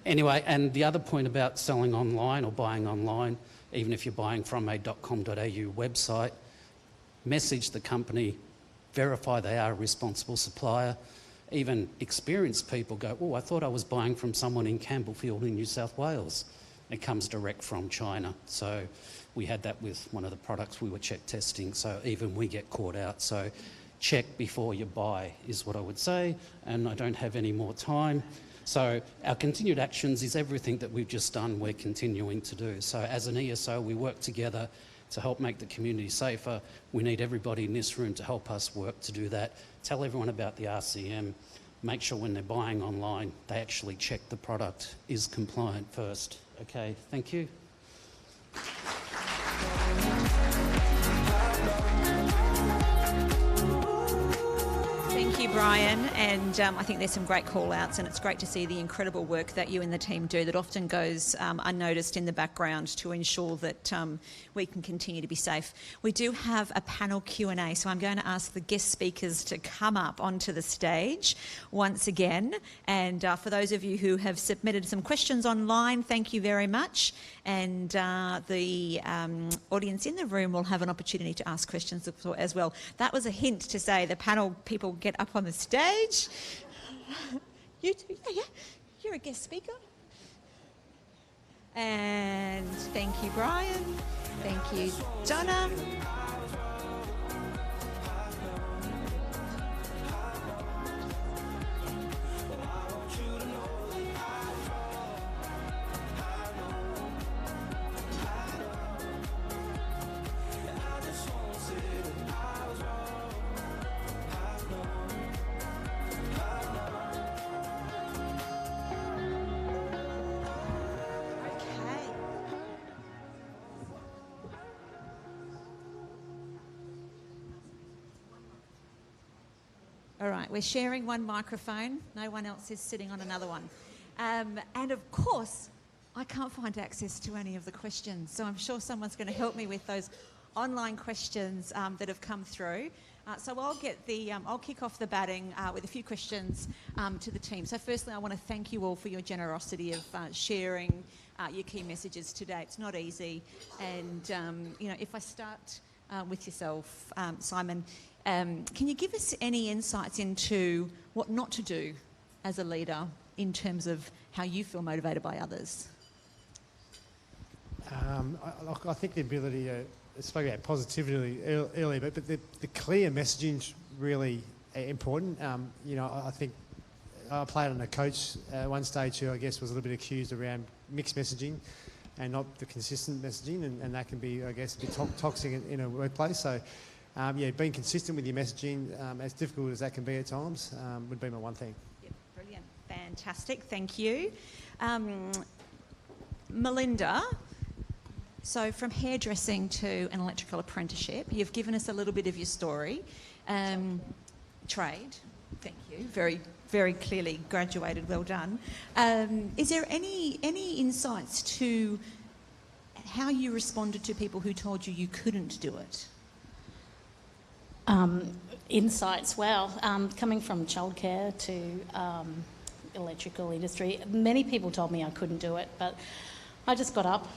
Anyway, and the other point about selling online or buying online, even if you're buying from a .com.au website, message the company, verify they are a responsible supplier. Even experienced people go, oh, I thought I was buying from someone in Campbellfield in New South Wales. It comes direct from China. So we had that with one of the products we were check testing, so even we get caught out. So check before you buy is what I would say, and I don't have any more time. So our continued actions is everything that we've just done, we're continuing to do. So as an ESO, we work together to help make the community safer. We need everybody in this room to help us work to do that. Tell everyone about the RCM. Make sure when they're buying online, they actually check the product is compliant first. Okay, thank you. Thank you, Brian, and I think there's some great call-outs, and it's great to see the incredible work that you and the team do that often goes unnoticed in the background to ensure that we can continue to be safe. We do have a panel Q&A, so I'm going to ask the guest speakers to come up onto the stage once again, and for those of you who have submitted some questions online, thank you very much, and the audience in the room will have an opportunity to ask questions as well. That was a hint to say the panel people get up on the stage. You too, yeah, you're a guest speaker. And thank you, Brian. Thank you, Donna. All right, we're sharing one microphone. No one else is sitting on another one. And of course, I can't find access to any of the questions, so I'm sure someone's going to help me with those online questions that have come through. So I'll kick off the batting with a few questions to the team. So firstly, I want to thank you all for your generosity of sharing your key messages today. It's not easy, and if I start with yourself, Simon. Can you give us any insights into what not to do as a leader in terms of how you feel motivated by others? I think the ability to spoke about positivity earlier, but the clear messaging is really important. I think I played on a coach at one stage who I guess was a little bit accused around mixed messaging and not the consistent messaging, and that can be, I guess, a bit toxic in a workplace. So. Being consistent with your messaging, as difficult as that can be at times, would be my one thing. Yep, brilliant. Fantastic. Thank you. Melinda, so from hairdressing to an electrical apprenticeship, you've given us a little bit of your story. Trade. Thank you. Very, very clearly graduated. Well done. Is there any insights to how you responded to people who told you you couldn't do it. Insights, wow. Coming from childcare to electrical industry, many people told me I couldn't do it, but I just got up.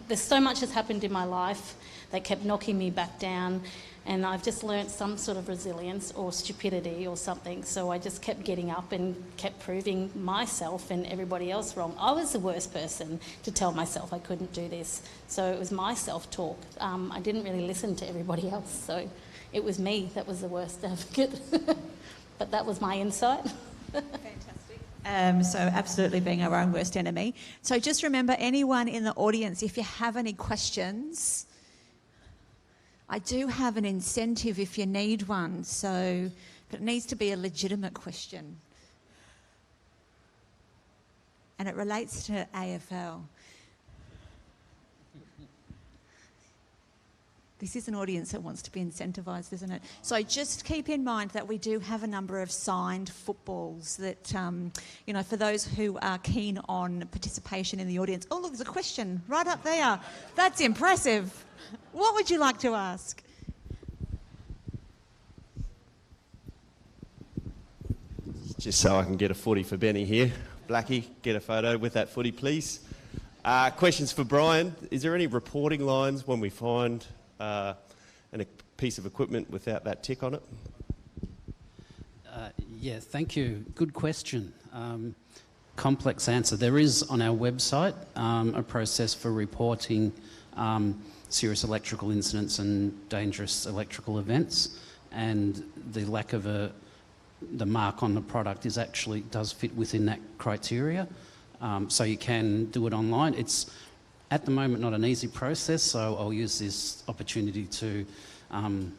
There's so much has happened in my life that kept knocking me back down, and I've just learnt some sort of resilience or stupidity or something, so I just kept getting up and kept proving myself and everybody else wrong. I was the worst person to tell myself I couldn't do this, so it was my self-talk. I didn't really listen to everybody else, so it was me that was the worst advocate. But that was my insight. Fantastic. So absolutely being our own worst enemy. So just remember, anyone in the audience, if you have any questions, I do have an incentive if you need one, but it needs to be a legitimate question. And it relates to AFL. This is an audience that wants to be incentivised, isn't it? So just keep in mind that we do have a number of signed footballs that, for those who are keen on participation in the audience. Oh, look, there's a question right up there. That's impressive. What would you like to ask? Just so I can get a footy for Benny here. Blackie, get a photo with that footy, please. Questions for Brian. Is there any reporting lines when we find a piece of equipment without that tick on it? Yeah, thank you. Good question. Complex answer. There is on our website a process for reporting serious electrical incidents and dangerous electrical events, and the lack of the mark on the product does fit within that criteria. So you can do it online. It's at the moment not an easy process, so I'll use this opportunity to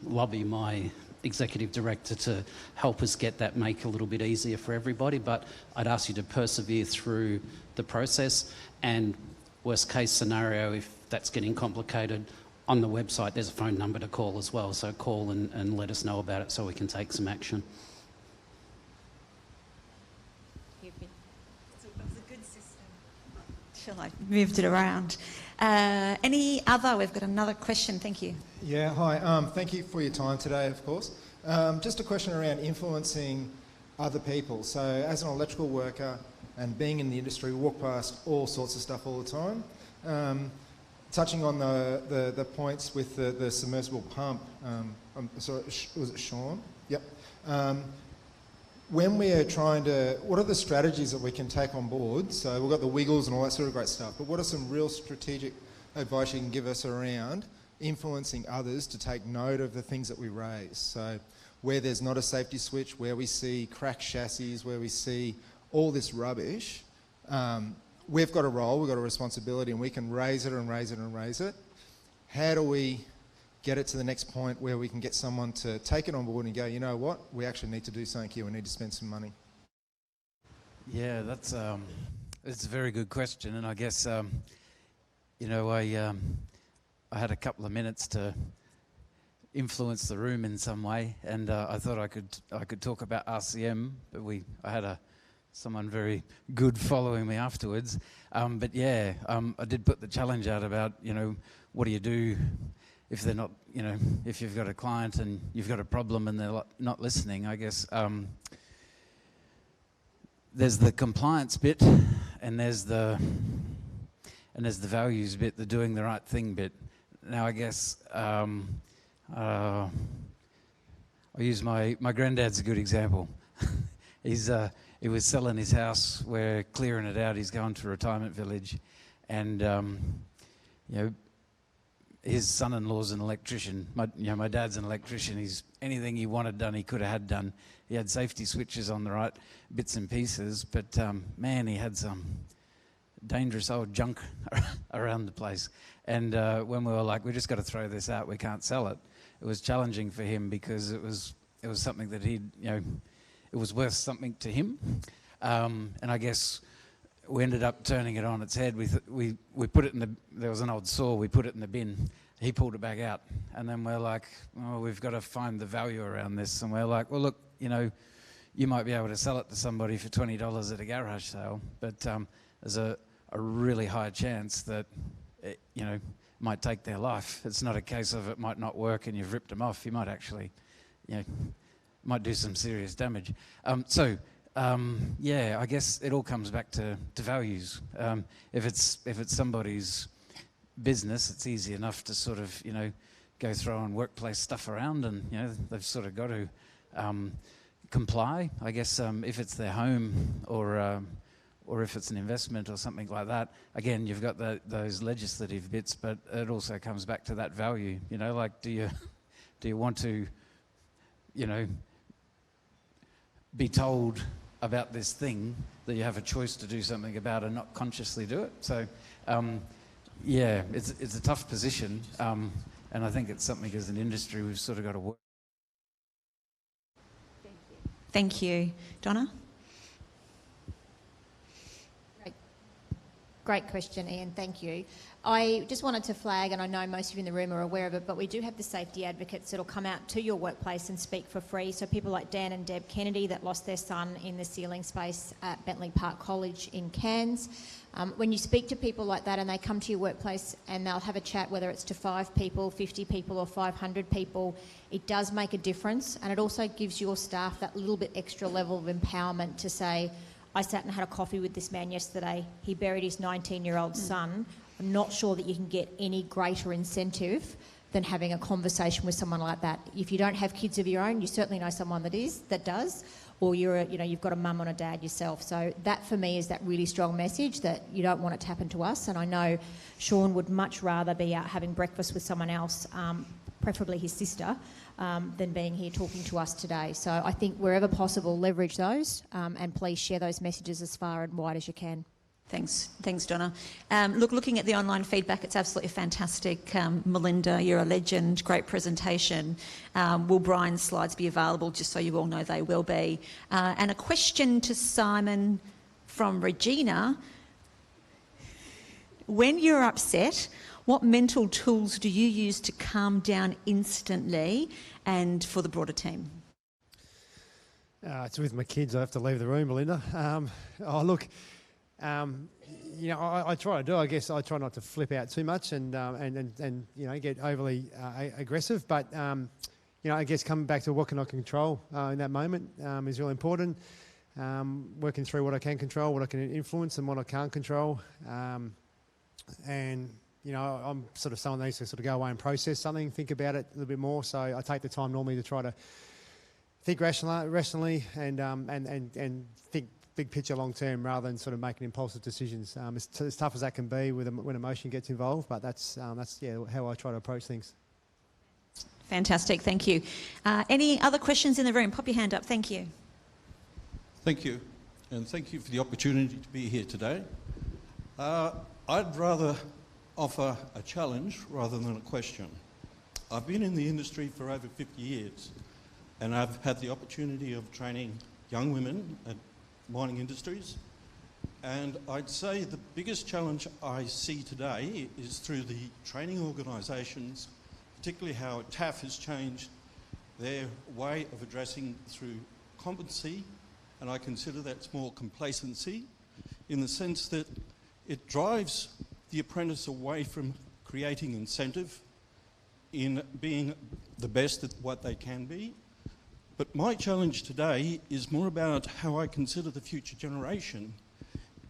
lobby my executive director to help us make it a little bit easier for everybody, but I'd ask you to persevere through the process, and worst case scenario, if that's getting complicated, on the website there's a phone number to call as well, so call and let us know about it so we can take some action. Shall I moved it around? Any other? We've got another question. Thank you. Yeah, hi. Thank you for your time today, of course. Just a question around influencing other people. So as an electrical worker and being in the industry, we walk past all sorts of stuff all the time. Touching on the points with the submersible pump, I'm sorry, was it Sean? Yep. When we are what are the strategies that we can take on board? So we've got the wiggles and all that sort of great stuff, but what are some real strategic advice you can give us around influencing others to take note of the things that we raise? So where there's not a safety switch, where we see cracked chassis, where we see all this rubbish, we've got a role, we've got a responsibility, and we can raise it and raise it and raise it. How do we get it to the next point where we can get someone to take it on board and go, you know what, we actually need to do something here, we need to spend some money? Yeah, that's a very good question, and I guess I had a couple of minutes to influence the room in some way, and I thought I could talk about RCM, but I had someone very good following me afterwards. But yeah, I did put the challenge out about what do you do if they're not, if you've got a client and you've got a problem and they're not listening. I guess there's the compliance bit, and there's the values bit, the doing the right thing bit. Now I guess I'll use my granddad's a good example. He was selling his house, we're clearing it out, he's going to a retirement village, and his son-in-law's an electrician. My dad's an electrician. Anything he wanted done, he could have had done. He had safety switches on the right bits and pieces, but man, he had some dangerous old junk around the place. And when we were like, we just got to throw this out, we can't sell it, it was challenging for him because it was something that it was worth something to him. And I guess we ended up turning it on its head. We put it there was an old saw, we put it in the bin. He pulled it back out. And then we're like, oh, we've got to find the value around this. And we're like, well, look, you might be able to sell it to somebody for $20 at a garage sale, but there's a really high chance that you know, might take their life. It's not a case of it might not work and you've ripped them off. You might actually, you know, might do some serious damage. Yeah, I guess it all comes back to values. If it's somebody's business, it's easy enough to sort of, you know, go throwing workplace stuff around, and you know they've sort of got to comply. I guess if it's their home or if it's an investment or something like that, again you've got those legislative bits, but it also comes back to that value. You know, like do you want to, you know, be told about this thing that you have a choice to do something about and not consciously do it? So yeah, it's a tough position, and I think it's something as an industry we've sort of got to work. Thank you. Donna? Great question, Ian. Thank you. I just wanted to flag, and I know most of you in the room are aware of it, but we do have the safety advocates that will come out to your workplace and speak for free. So people like Dan and Deb Kennedy that lost their son in the ceiling space at Bentley Park College in Cairns. When you speak to people like that and they come to your workplace and they'll have a chat, whether it's to 5 people, 50 people or 500 people, it does make a difference, and it also gives your staff that little bit extra level of empowerment to say, I sat and had a coffee with this man yesterday. He buried his 19-year-old son. I'm not sure that you can get any greater incentive than having a conversation with someone like that. If you don't have kids of your own, you certainly know someone that does, or you've got a mum and a dad yourself. So that for me is that really strong message that you don't want it to happen to us. And I know Sean would much rather be out having breakfast with someone else, preferably his sister, than being here talking to us today. So I think wherever possible, leverage those, and please share those messages as far and wide as you can. Thanks, Donna. Looking at the online feedback, it's absolutely fantastic. Melinda, you're a legend. Great presentation. Will Brian's slides be available? Just so you all know, they will be. And a question to Simon from Regina. When you're upset, what mental tools do you use to calm down instantly and for the broader team? It's with my kids. I have to leave the room, Belinda. You know, I try to do. I guess I try not to flip out too much and you know, get overly aggressive. But you know, I guess coming back to what can I control in that moment is really important. Working through what I can control, what I can influence, and what I can't control. And you know, I'm sort of someone that needs to sort of go away and process something, think about it a little bit more. So I take the time normally to try to think rationally and think big picture long term rather than sort of making impulsive decisions. It's as tough as that can be when emotion gets involved, but that's how I try to approach things. Fantastic, thank you. Any other questions in the room? Pop your hand up. Thank you. Thank you, and thank you for the opportunity to be here today. I'd rather offer a challenge rather than a question. I've been in the industry for over 50 years, and I've had the opportunity of training young women at mining industries, and I'd say the biggest challenge I see today is through the training organisations, particularly how TAF has changed their way of addressing through competency, and I consider that's more complacency, in the sense that it drives the apprentice away from creating incentive in being the best at what they can be. But my challenge today is more about how I consider the future generation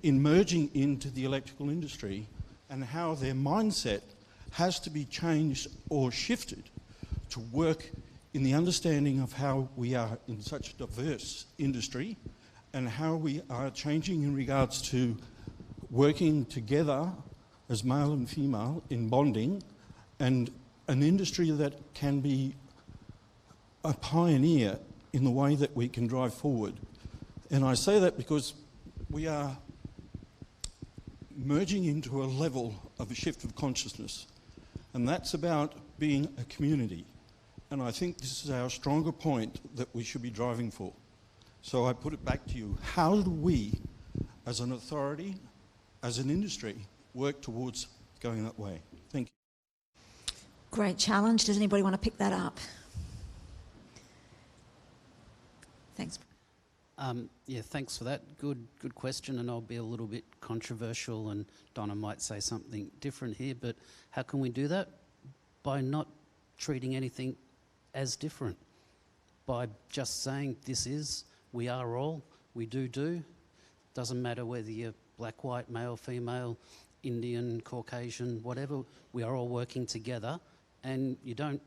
in merging into the electrical industry and how their mindset has to be changed or shifted to work in the understanding of how we are in such a diverse industry and how we are changing in regards to working together as male and female in bonding, and an industry that can be a pioneer in the way that we can drive forward. And I say that because we are merging into a level of a shift of consciousness, and that's about being a community. And I think this is our stronger point that we should be driving for. So I put it back to you. How do we, as an authority, as an industry, work towards going that way? Thank you. Great challenge. Does anybody want to pick that up? Thanks. Yeah, thanks for that. Good question, and I'll be a little bit controversial, and Donna might say something different here, but how can we do that? By not treating anything as different. By just saying we are all, we do. Doesn't matter whether you're black, white, male, female, Indian, Caucasian, whatever, we are all working together, and you don't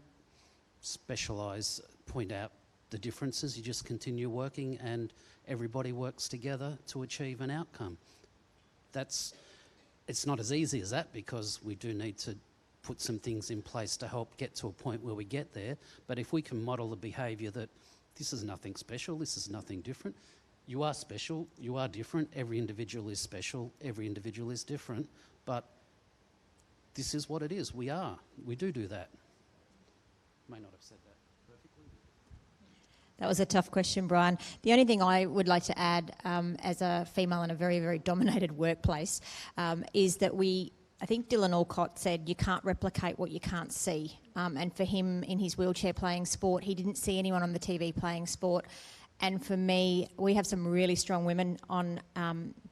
specialise, point out the differences, you just continue working and everybody works together to achieve an outcome. It's not as easy as that, because we do need to put some things in place to help get to a point where we get there, but if we can model the behaviour that this is nothing special, this is nothing different, you are special, you are different, every individual is special, every individual is different, but this is what it is, we do that. May not have said that perfectly. That was a tough question, Brian. The only thing I would like to add, as a female in a very, very dominated workplace, is that I think Dylan Alcott said you can't replicate what you can't see. And for him, in his wheelchair playing sport, he didn't see anyone on the TV playing sport. And for me, we have some really strong women on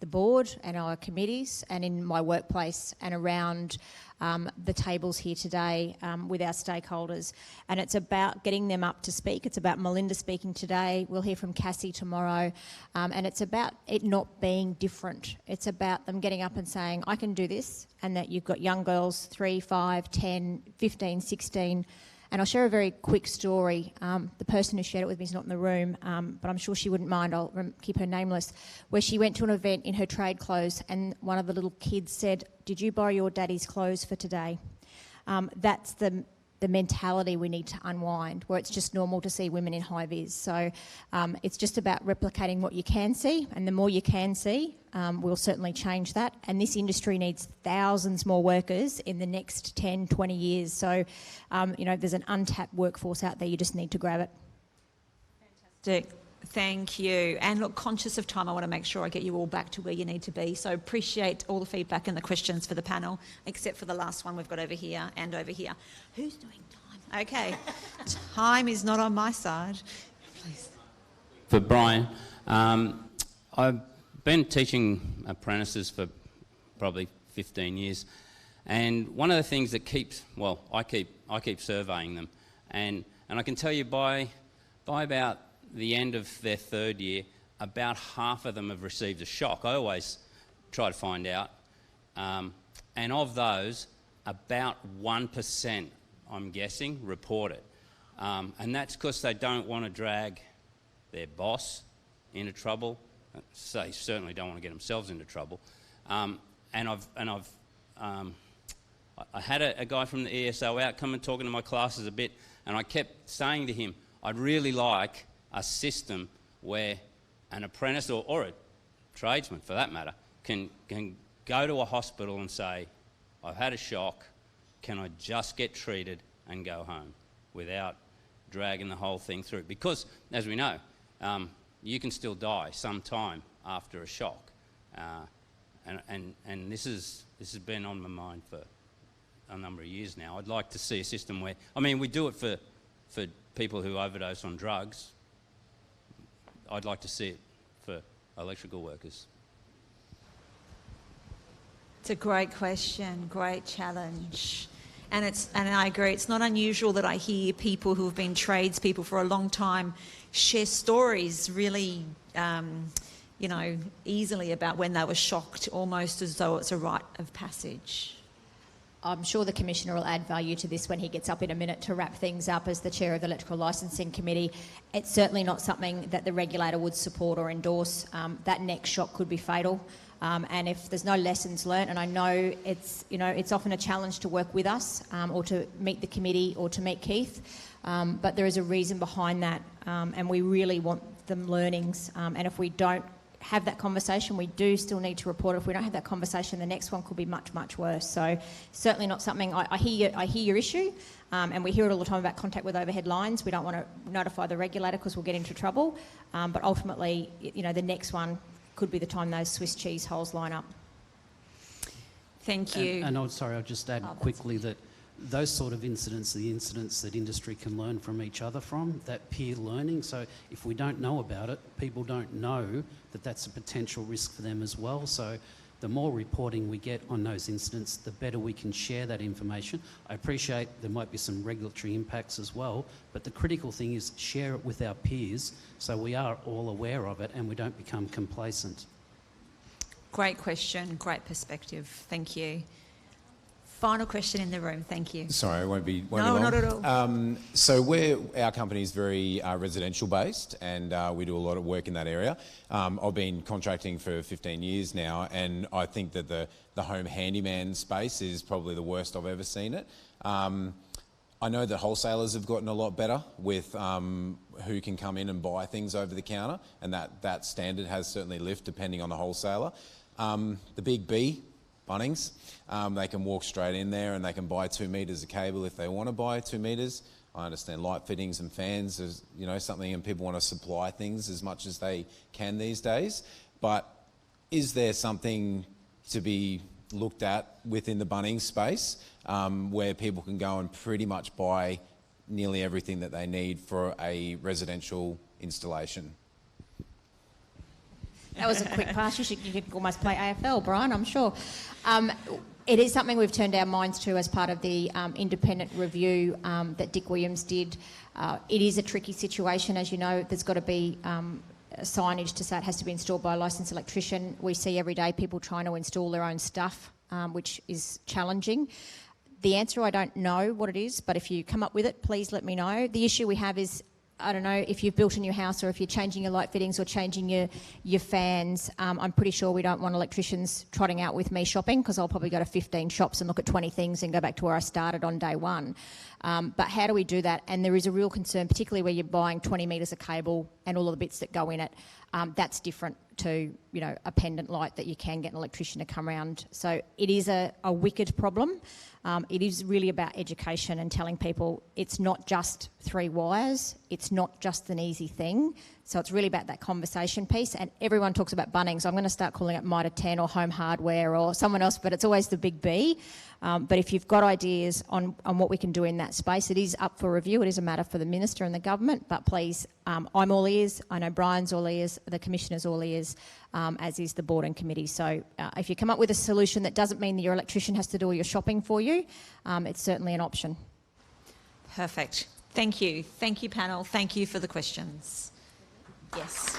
the board and our committees and in my workplace and around the tables here today with our stakeholders. And it's about getting them up to speak. It's about Melinda speaking today. We'll hear from Cassie tomorrow. And it's about it not being different. It's about them getting up and saying, I can do this, and that you've got young girls, 3, 5, 10, 15, 16, and I'll share a very quick story. The person who shared it with me is not in the room, but I'm sure she wouldn't mind. I'll keep her nameless. Where she went to an event in her trade clothes, and one of the little kids said, "Did you borrow your daddy's clothes for today?" That's the mentality we need to unwind, where it's just normal to see women in high vis. So it's just about replicating what you can see, and the more you can see, we'll certainly change that. And this industry needs thousands more workers in the next 10, 20 years. So, there's an untapped workforce out there. You just need to grab it. Fantastic. Thank you. And look, conscious of time, I want to make sure I get you all back to where you need to be. So appreciate all the feedback and the questions for the panel, except for the last one we've got over here and over here. Who's doing time? Okay. Time is not on my side. Please. For Brian, I've been teaching apprentices for probably 15 years, and one of the things that I keep surveying them, and I can tell you by about the end of their third year, about half of them have received a shock. I always try to find out. And of those, about 1%, I'm guessing, report it. And that's because they don't want to drag their boss into trouble. So they certainly don't want to get themselves into trouble. I had a guy from the ESO out come and talking to my classes a bit, and I kept saying to him, I'd really like a system where an apprentice or a tradesman, for that matter, can go to a hospital and say, I've had a shock, can I just get treated and go home without dragging the whole thing through? Because, as we know, you can still die sometime after a shock. And this has been on my mind for a number of years now. I'd like to see a system where, we do it for people who overdose on drugs. I'd like to see it for electrical workers. It's a great question, great challenge. And I agree, it's not unusual that I hear people who have been tradespeople for a long time share stories really, easily about when they were shocked, almost as though it's a rite of passage. I'm sure the Commissioner will add value to this when he gets up in a minute to wrap things up as the Chair of the Electrical Licensing Committee. It's certainly not something that the regulator would support or endorse. That next shock could be fatal. And if there's no lessons learnt, and I know it's often a challenge to work with us or to meet the committee or to meet Keith, but there is a reason behind that, and we really want them learnings. And if we don't have that conversation, we do still need to report it. If we don't have that conversation, the next one could be much, much worse. So certainly not something, I hear your issue, and we hear it all the time about contact with overhead lines. We don't want to notify the regulator because we'll get into trouble. But ultimately, the next one could be the time those Swiss cheese holes line up. Thank you. And I'll just add quickly that those sort of incidents are the incidents that industry can learn from each other from, that peer learning. So if we don't know about it, people don't know that that's a potential risk for them as well. So the more reporting we get on those incidents, the better we can share that information. I appreciate there might be some regulatory impacts as well, but the critical thing is share it with our peers so we are all aware of it and we don't become complacent. Great question, great perspective. Thank you. Final question in the room. Thank you. Sorry, it won't be long. No, not at all. So our company is very residential based, and we do a lot of work in that area. I've been contracting for 15 years now, and I think that the home handyman space is probably the worst I've ever seen it. I know that wholesalers have gotten a lot better with who can come in and buy things over the counter, and that standard has certainly lifted depending on the wholesaler. The big B, Bunnings, they can walk straight in there and they can buy 2 metres of cable if they want to buy 2 metres. I understand light fittings and fans is something, and people want to supply things as much as they can these days. But is there something to be looked at within the Bunnings space where people can go and pretty much buy nearly everything that they need for a residential installation? That was a quick pass. You could almost play AFL, Brian, I'm sure. It is something we've turned our minds to as part of the independent review that Dick Williams did. It is a tricky situation. As you know, there's got to be signage to say it has to be installed by a licensed electrician. We see every day people trying to install their own stuff, which is challenging. The answer, I don't know what it is, but if you come up with it, please let me know. The issue we have is, I don't know, if you've built a new house or if you're changing your light fittings or changing your fans, I'm pretty sure we don't want electricians trotting out with me shopping, because I'll probably go to 15 shops and look at 20 things and go back to where I started on day one. But how do we do that? And there is a real concern, particularly where you're buying 20 metres of cable and all of the bits that go in it. That's different to, a pendant light that you can get an electrician to come around. So it is a wicked problem. It is really about education and telling people it's not just 3 wires, it's not just an easy thing. So it's really about that conversation piece. And everyone talks about Bunnings. I'm going to start calling it Mitre 10 or Home Hardware or someone else, but it's always the big B. But if you've got ideas on what we can do in that space, it is up for review. It is a matter for the Minister and the Government. But please, I'm all ears. I know Brian's all ears, the Commissioner's all ears, as is the Board and Committee. So if you come up with a solution that doesn't mean that your electrician has to do all your shopping for you, it's certainly an option. Perfect. Thank you. Thank you, panel. Thank you for the questions. Yes.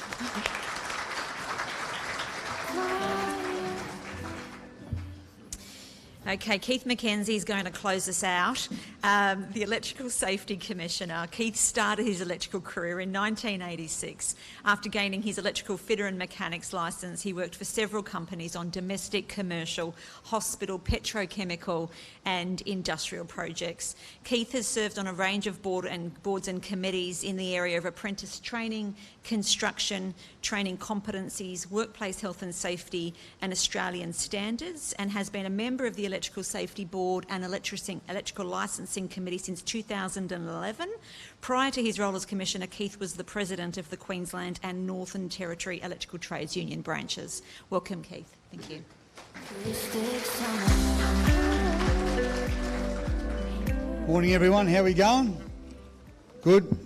Okay, Keith McKenzie is going to close us out. The Electrical Safety Commissioner. Keith started his electrical career in 1986. After gaining his electrical fitter and mechanics licence, he worked for several companies on domestic, commercial, hospital, petrochemical and industrial projects. Keith has served on a range of boards and committees in the area of apprentice training, construction, training competencies, workplace health and safety and Australian standards, and has been a member of the Electrical Safety Board and Electrical Licensing Committee since 2011. Prior to his role as Commissioner, Keith was the President of the Queensland and Northern Territory Electrical Trades Union branches. Welcome, Keith. Thank you. Morning, everyone. How are we going? Good?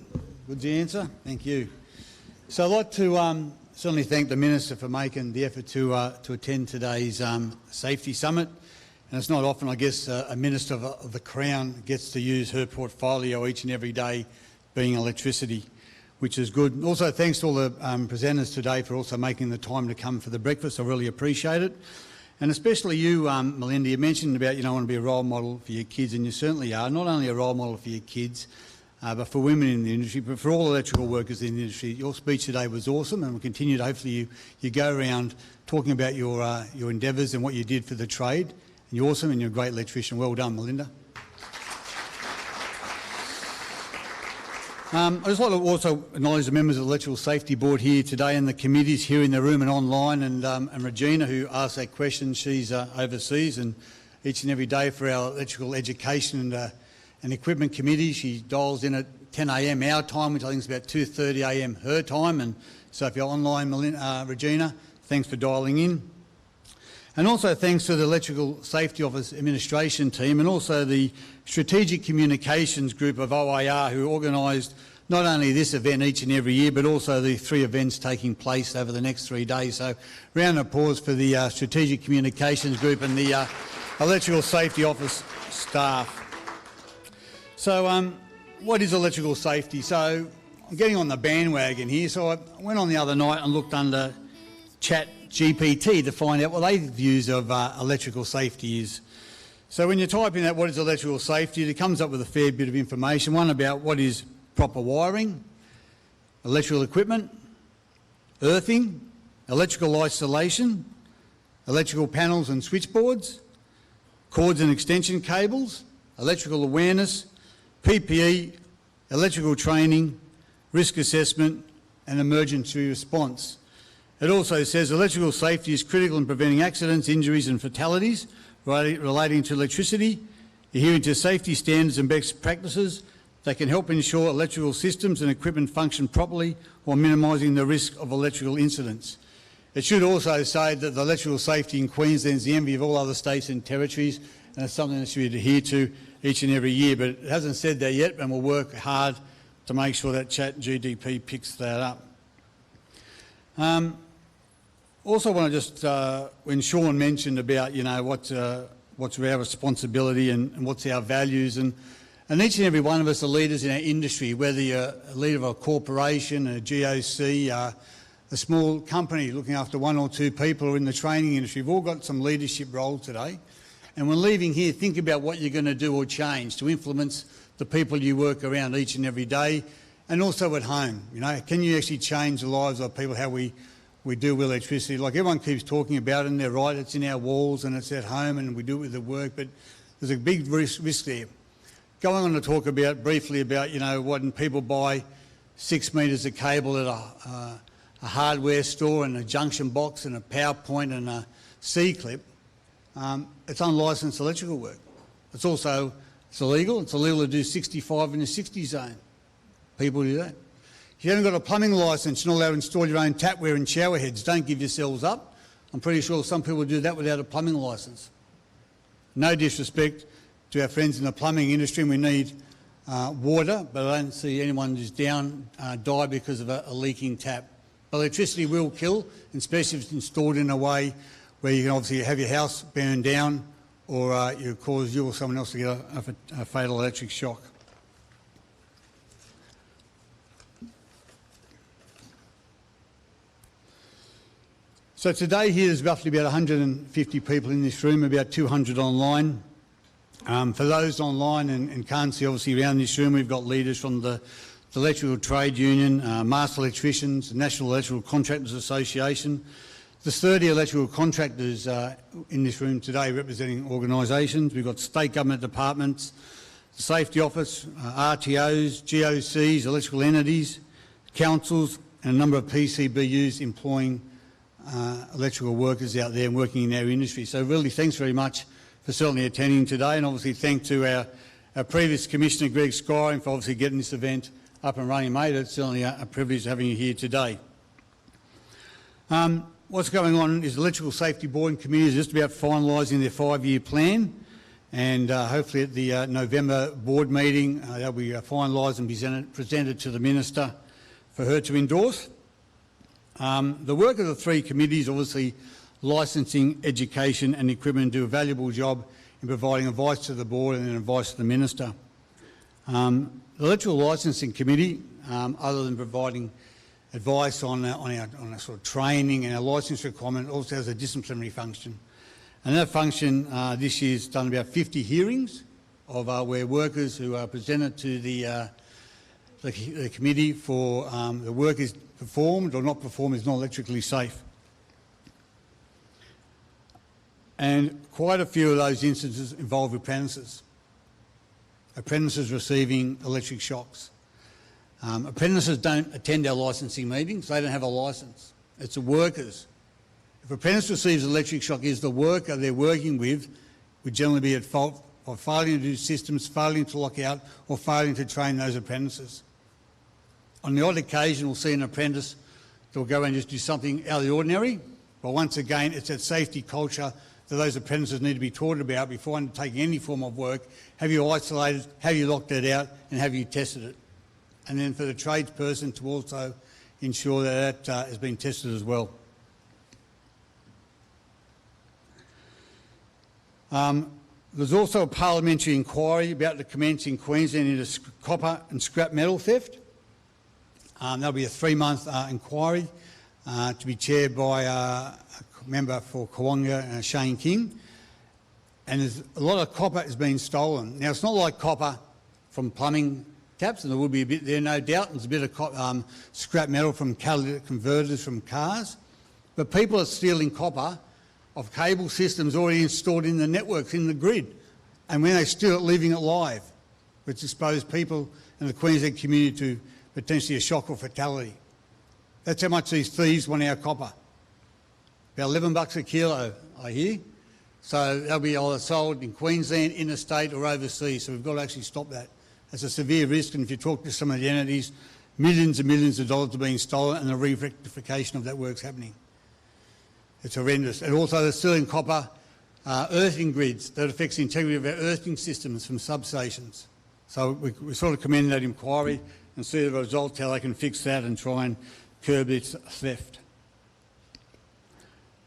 Good to answer. Thank you. So I'd like to certainly thank the Minister for making the effort to attend today's Safety Summit. And it's not often, I guess, a Minister of the Crown gets to use her portfolio each and every day being electricity, which is good. Also, thanks to all the presenters today for also making the time to come for the breakfast. I really appreciate it. And especially you, Melinda, you mentioned about you don't want to be a role model for your kids, and you certainly are. Not only a role model for your kids, but for women in the industry, but for all electrical workers in the industry. Your speech today was awesome, and we'll continue to hopefully you go around talking about your endeavours and what you did for the trade. And you're awesome, and you're a great electrician. Well done, Melinda. I'd just like to also acknowledge the members of the Electrical Safety Board here today and the committees here in the room and online, and Regina, who asked that question. She's overseas, and each and every day for our electrical education and equipment committee, she dials in at 10 a.m. our time, which I think is about 2:30 a.m. her time. And so if you're online, Regina, thanks for dialing in. And also thanks to the Electrical Safety Office administration team and also the Strategic Communications Group of OIR who organised not only this event each and every year but also the 3 events taking place over the next 3 days. So round of applause for the Strategic Communications Group and the Electrical Safety Office staff. So what is electrical safety? So I'm getting on the bandwagon here. So I went on the other night and looked under ChatGPT to find out what their views of electrical safety is. So when you type in that what is electrical safety, it comes up with a fair bit of information. One about what is proper wiring, electrical equipment, earthing, electrical isolation, electrical panels and switchboards, cords and extension cables, electrical awareness, PPE, electrical training, risk assessment and emergency response. It also says electrical safety is critical in preventing accidents, injuries and fatalities relating to electricity, adhering to safety standards and best practices that can help ensure electrical systems and equipment function properly while minimising the risk of electrical incidents. It should also say that the electrical safety in Queensland is the envy of all other states and territories, and it's something that should be adhered to each and every year, but it hasn't said that yet, and we'll work hard to make sure that ChatGPT picks that up. Also want to just, when Sean mentioned about, you know, what's our responsibility and what's our values, and each and every one of us are leaders in our industry, whether you're a leader of a corporation, a GOC, a small company looking after 1 or 2 people, or in the training industry. We've all got some leadership role today. And when leaving here, think about what you're going to do or change to influence the people you work around each and every day, and also at home. You know, can you actually change the lives of people, how we deal with electricity? Like everyone keeps talking about it, and they're right, it's in our walls and it's at home and we do it with the work, but there's a big risk there. Going on to talk about briefly about, you know, when people buy 6 metres of cable at a hardware store and a junction box and a power point and a C-clip, it's unlicensed electrical work. It's illegal. It's illegal to do 65 in the 60 zone. People do that. If you haven't got a plumbing licence, you're not allowed to install your own tapware and shower heads. Don't give yourselves up. I'm pretty sure some people do that without a plumbing licence. No disrespect to our friends in the plumbing industry, and we need water, but I don't see anyone who's die because of a leaking tap. Electricity will kill, especially if it's installed in a way where you can obviously have your house burned down, or you cause you or someone else to get a fatal electric shock. So today here there's roughly about 150 people in this room, about 200 online. For those online and can't see, obviously around this room we've got leaders from the Electrical Trade Union, Master Electricians, the National Electrical Contractors Association. There's 30 electrical contractors in this room today representing organisations. We've got state government departments, the Safety Office, RTOs, GOCs, electrical entities, councils and a number of PCBUs employing electrical workers out there and working in our industry. So really thanks very much for certainly attending today, and obviously thank to our previous Commissioner Greg Skyring for obviously getting this event up and running, mate. It's certainly a privilege having you here today. What's going on is the Electrical Safety Board and Committee is just about finalising their 5-year plan, and hopefully at the November board meeting they'll be finalised and presented to the Minister for her to endorse. The work of the 3 committees, obviously licensing, education and equipment, do a valuable job in providing advice to the board and then advice to the Minister. The Electrical Licensing Committee, other than providing advice on our sort of training and our licence requirement, also has a disciplinary function. And that function this year has done about 50 hearings of where workers who are presented to the committee for the work is performed or not performed is not electrically safe. And quite a few of those instances involve apprentices receiving electric shocks. Apprentices don't attend our licensing meetings. They don't have a licence. It's the workers. If an apprentice receives an electric shock, is the worker they're working with would generally be at fault for failing to do systems, failing to lock out or failing to train those apprentices. On the odd occasion we'll see an apprentice that will go and just do something out of the ordinary, but once again it's that safety culture that those apprentices need to be taught about before undertaking any form of work. Have you isolated, have you locked it out, and have you tested it? And then for the tradesperson to also ensure that that has been tested as well. There's also a parliamentary inquiry about to commence in Queensland into copper and scrap metal theft. There'll be a 3-month inquiry to be chaired by a member for Kawonga, Shane King. And there's a lot of copper is being stolen. Now, it's not like copper from plumbing taps, and there will be a bit there, no doubt. There's a bit of scrap metal from catalytic converters from cars. But people are stealing copper of cable systems already installed in the networks, in the grid. And when they steal it, leaving it live, which exposes people in the Queensland community to potentially a shock or fatality. That's how much these thieves want our copper. About $11 a kilo, I hear. So they'll be either sold in Queensland, interstate or overseas. So we've got to actually stop that. It's a severe risk, and if you talk to some of the entities, millions and millions of dollars are being stolen, and the re-rectification of that work's happening. It's horrendous. And also they're stealing copper earthing grids that affects the integrity of our earthing systems from substations. So we sort of commend that inquiry and see the results, how they can fix that and try and curb its theft.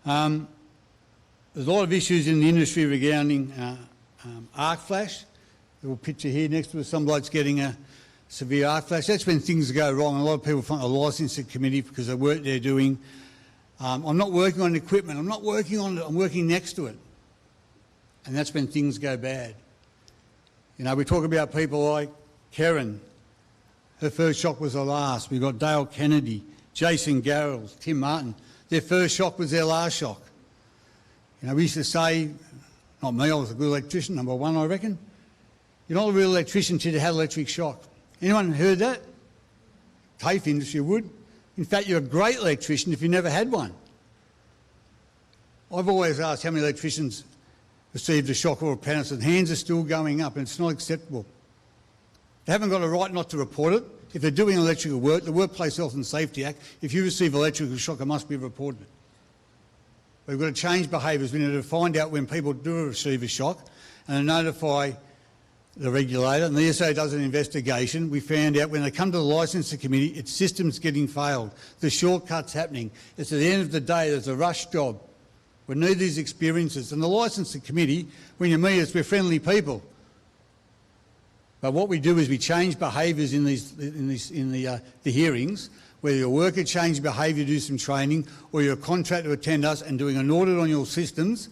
There's a lot of issues in the industry regarding arc flash. A little picture here next to us, some bloke's getting a severe arc flash. That's when things go wrong. A lot of people front the licensing committee because of the work they're doing. I'm not working on equipment, I'm not working on it, I'm working next to it. And that's when things go bad. You know, we talk about people like Karen. Her first shock was her last. We've got Dale Kennedy, Jason Garrels, Tim Martin. Their first shock was their last shock. You know, we used to say, not me, I was a good electrician, number one, I reckon. You're not a real electrician until you had electric shock. Anyone heard that? TAFE industry would. In fact, you're a great electrician if you never had one. I've always asked how many electricians received a shock or apprentice, and hands are still going up, and it's not acceptable. They haven't got a right not to report it. If they're doing electrical work, the Workplace Health and Safety Act, if you receive electrical shock, it must be reported. We've got to change behaviours. We need to find out when people do receive a shock and notify the regulator, and the ESA does an investigation. We found out when they come to the licensing committee, it's systems getting failed. The shortcuts happening. It's at the end of the day, there's a rush job. We need these experiences. And the licensing committee, when you meet us, we're friendly people. But what we do is we change behaviours in the hearings, whether you're a worker change behaviour, do some training, or you're a contractor to attend us and doing an audit on your systems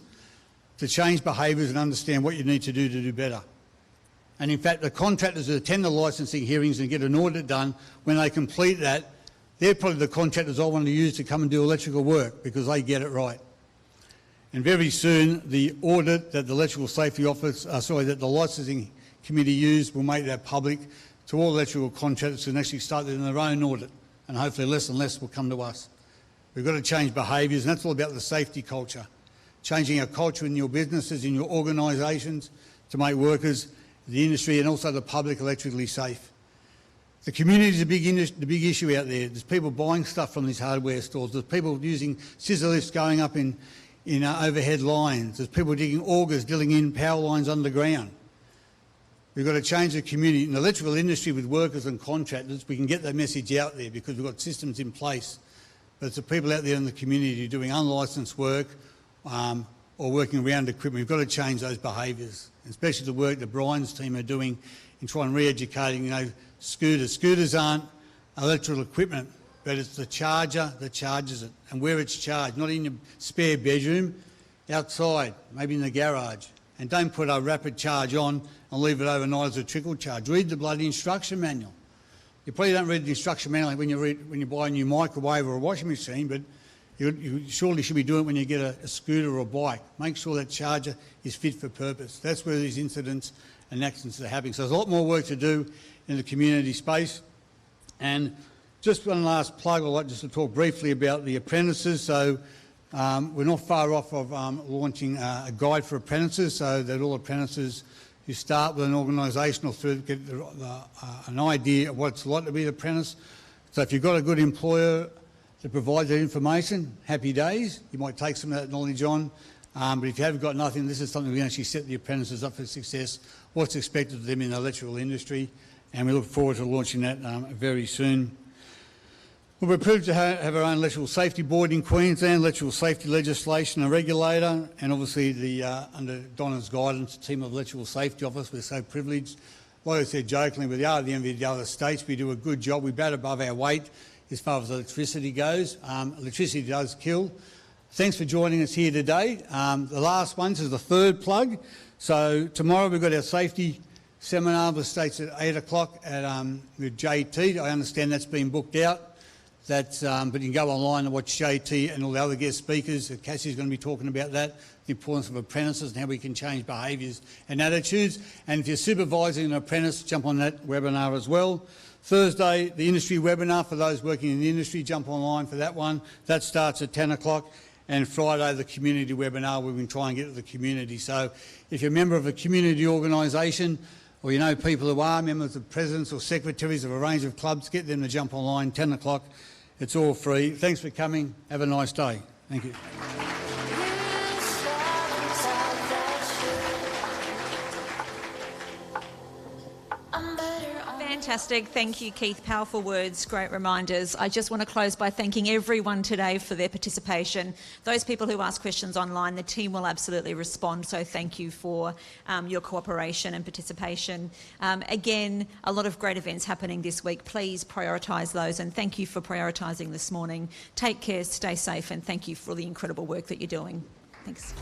to change behaviours and understand what you need to do better. And in fact, the contractors that attend the licensing hearings and get an audit done, when they complete that, they're probably the contractors I want to use to come and do electrical work because they get it right. And very soon, the audit that the Electrical Safety Office, that the licensing committee use will make that public to all electrical contractors and actually start their own audit. And hopefully less and less will come to us. We've got to change behaviours, and that's all about the safety culture. Changing our culture in your businesses, in your organisations, to make workers, the industry and also the public electrically safe. The community is the big issue out there. There's people buying stuff from these hardware stores. There's people using scissor lifts going up in overhead lines. There's people digging augers, drilling in power lines underground. We've got to change the community. In the electrical industry with workers and contractors, we can get that message out there because we've got systems in place. But it's the people out there in the community doing unlicensed work or working around equipment. We've got to change those behaviours, especially the work that Brian's team are doing in trying re-educating, scooters. Scooters aren't electrical equipment, but it's the charger that charges it and where it's charged, not in your spare bedroom, outside, maybe in the garage. And don't put a rapid charge on and leave it overnight as a trickle charge. Read the bloody instruction manual. You probably don't read the instruction manual when you buy a new microwave or a washing machine, but you surely should be doing it when you get a scooter or a bike. Make sure that charger is fit for purpose. That's where these incidents and accidents are happening. So there's a lot more work to do in the community space. And just one last plug, I'd like just to talk briefly about the apprentices. So we're not far off of launching a guide for apprentices so that all apprentices who start with an organisational through get an idea of what it's like to be an apprentice. So if you've got a good employer that provides that information, happy days. You might take some of that knowledge on But if you have got nothing, this is something we can actually set the apprentices up for success, what's expected of them in the electrical industry, and we look forward to launching that very soon. We're approved to have our own electrical safety board in Queensland, electrical safety legislation and regulator, and obviously under Donna's guidance, the team of electrical safety office, we're so privileged. Like I said jokingly, we are the envy of the other states. We do a good job. We bat above our weight as far as electricity goes. Electricity does kill. Thanks for joining us here today. The last one is the third plug. So tomorrow we've got our safety seminar with states at 8 o'clock with JT. I understand that's been booked out. But you can go online and watch JT and all the other guest speakers. Cassie's going to be talking about that, the importance of apprentices and how we can change behaviours and attitudes. And if you're supervising an apprentice, jump on that webinar as well. Thursday, the industry webinar for those working in the industry, jump online for that one. That starts at 10 o'clock. And Friday, the community webinar, where we can try and get to the community. So if you're a member of a community organisation, or you know people who are members of presidents or secretaries of a range of clubs, get them to jump online, 10 o'clock. It's all free. Thanks for coming. Have a nice day. Thank you. Fantastic. Thank you, Keith. Powerful words, great reminders. I just want to close by thanking everyone today for their participation. Those people who ask questions online, the team will absolutely respond, so thank you for your cooperation and participation. Again, a lot of great events happening this week. Please prioritise those, and thank you for prioritising this morning. Take care, stay safe, and thank you for the incredible work that you're doing. Thanks.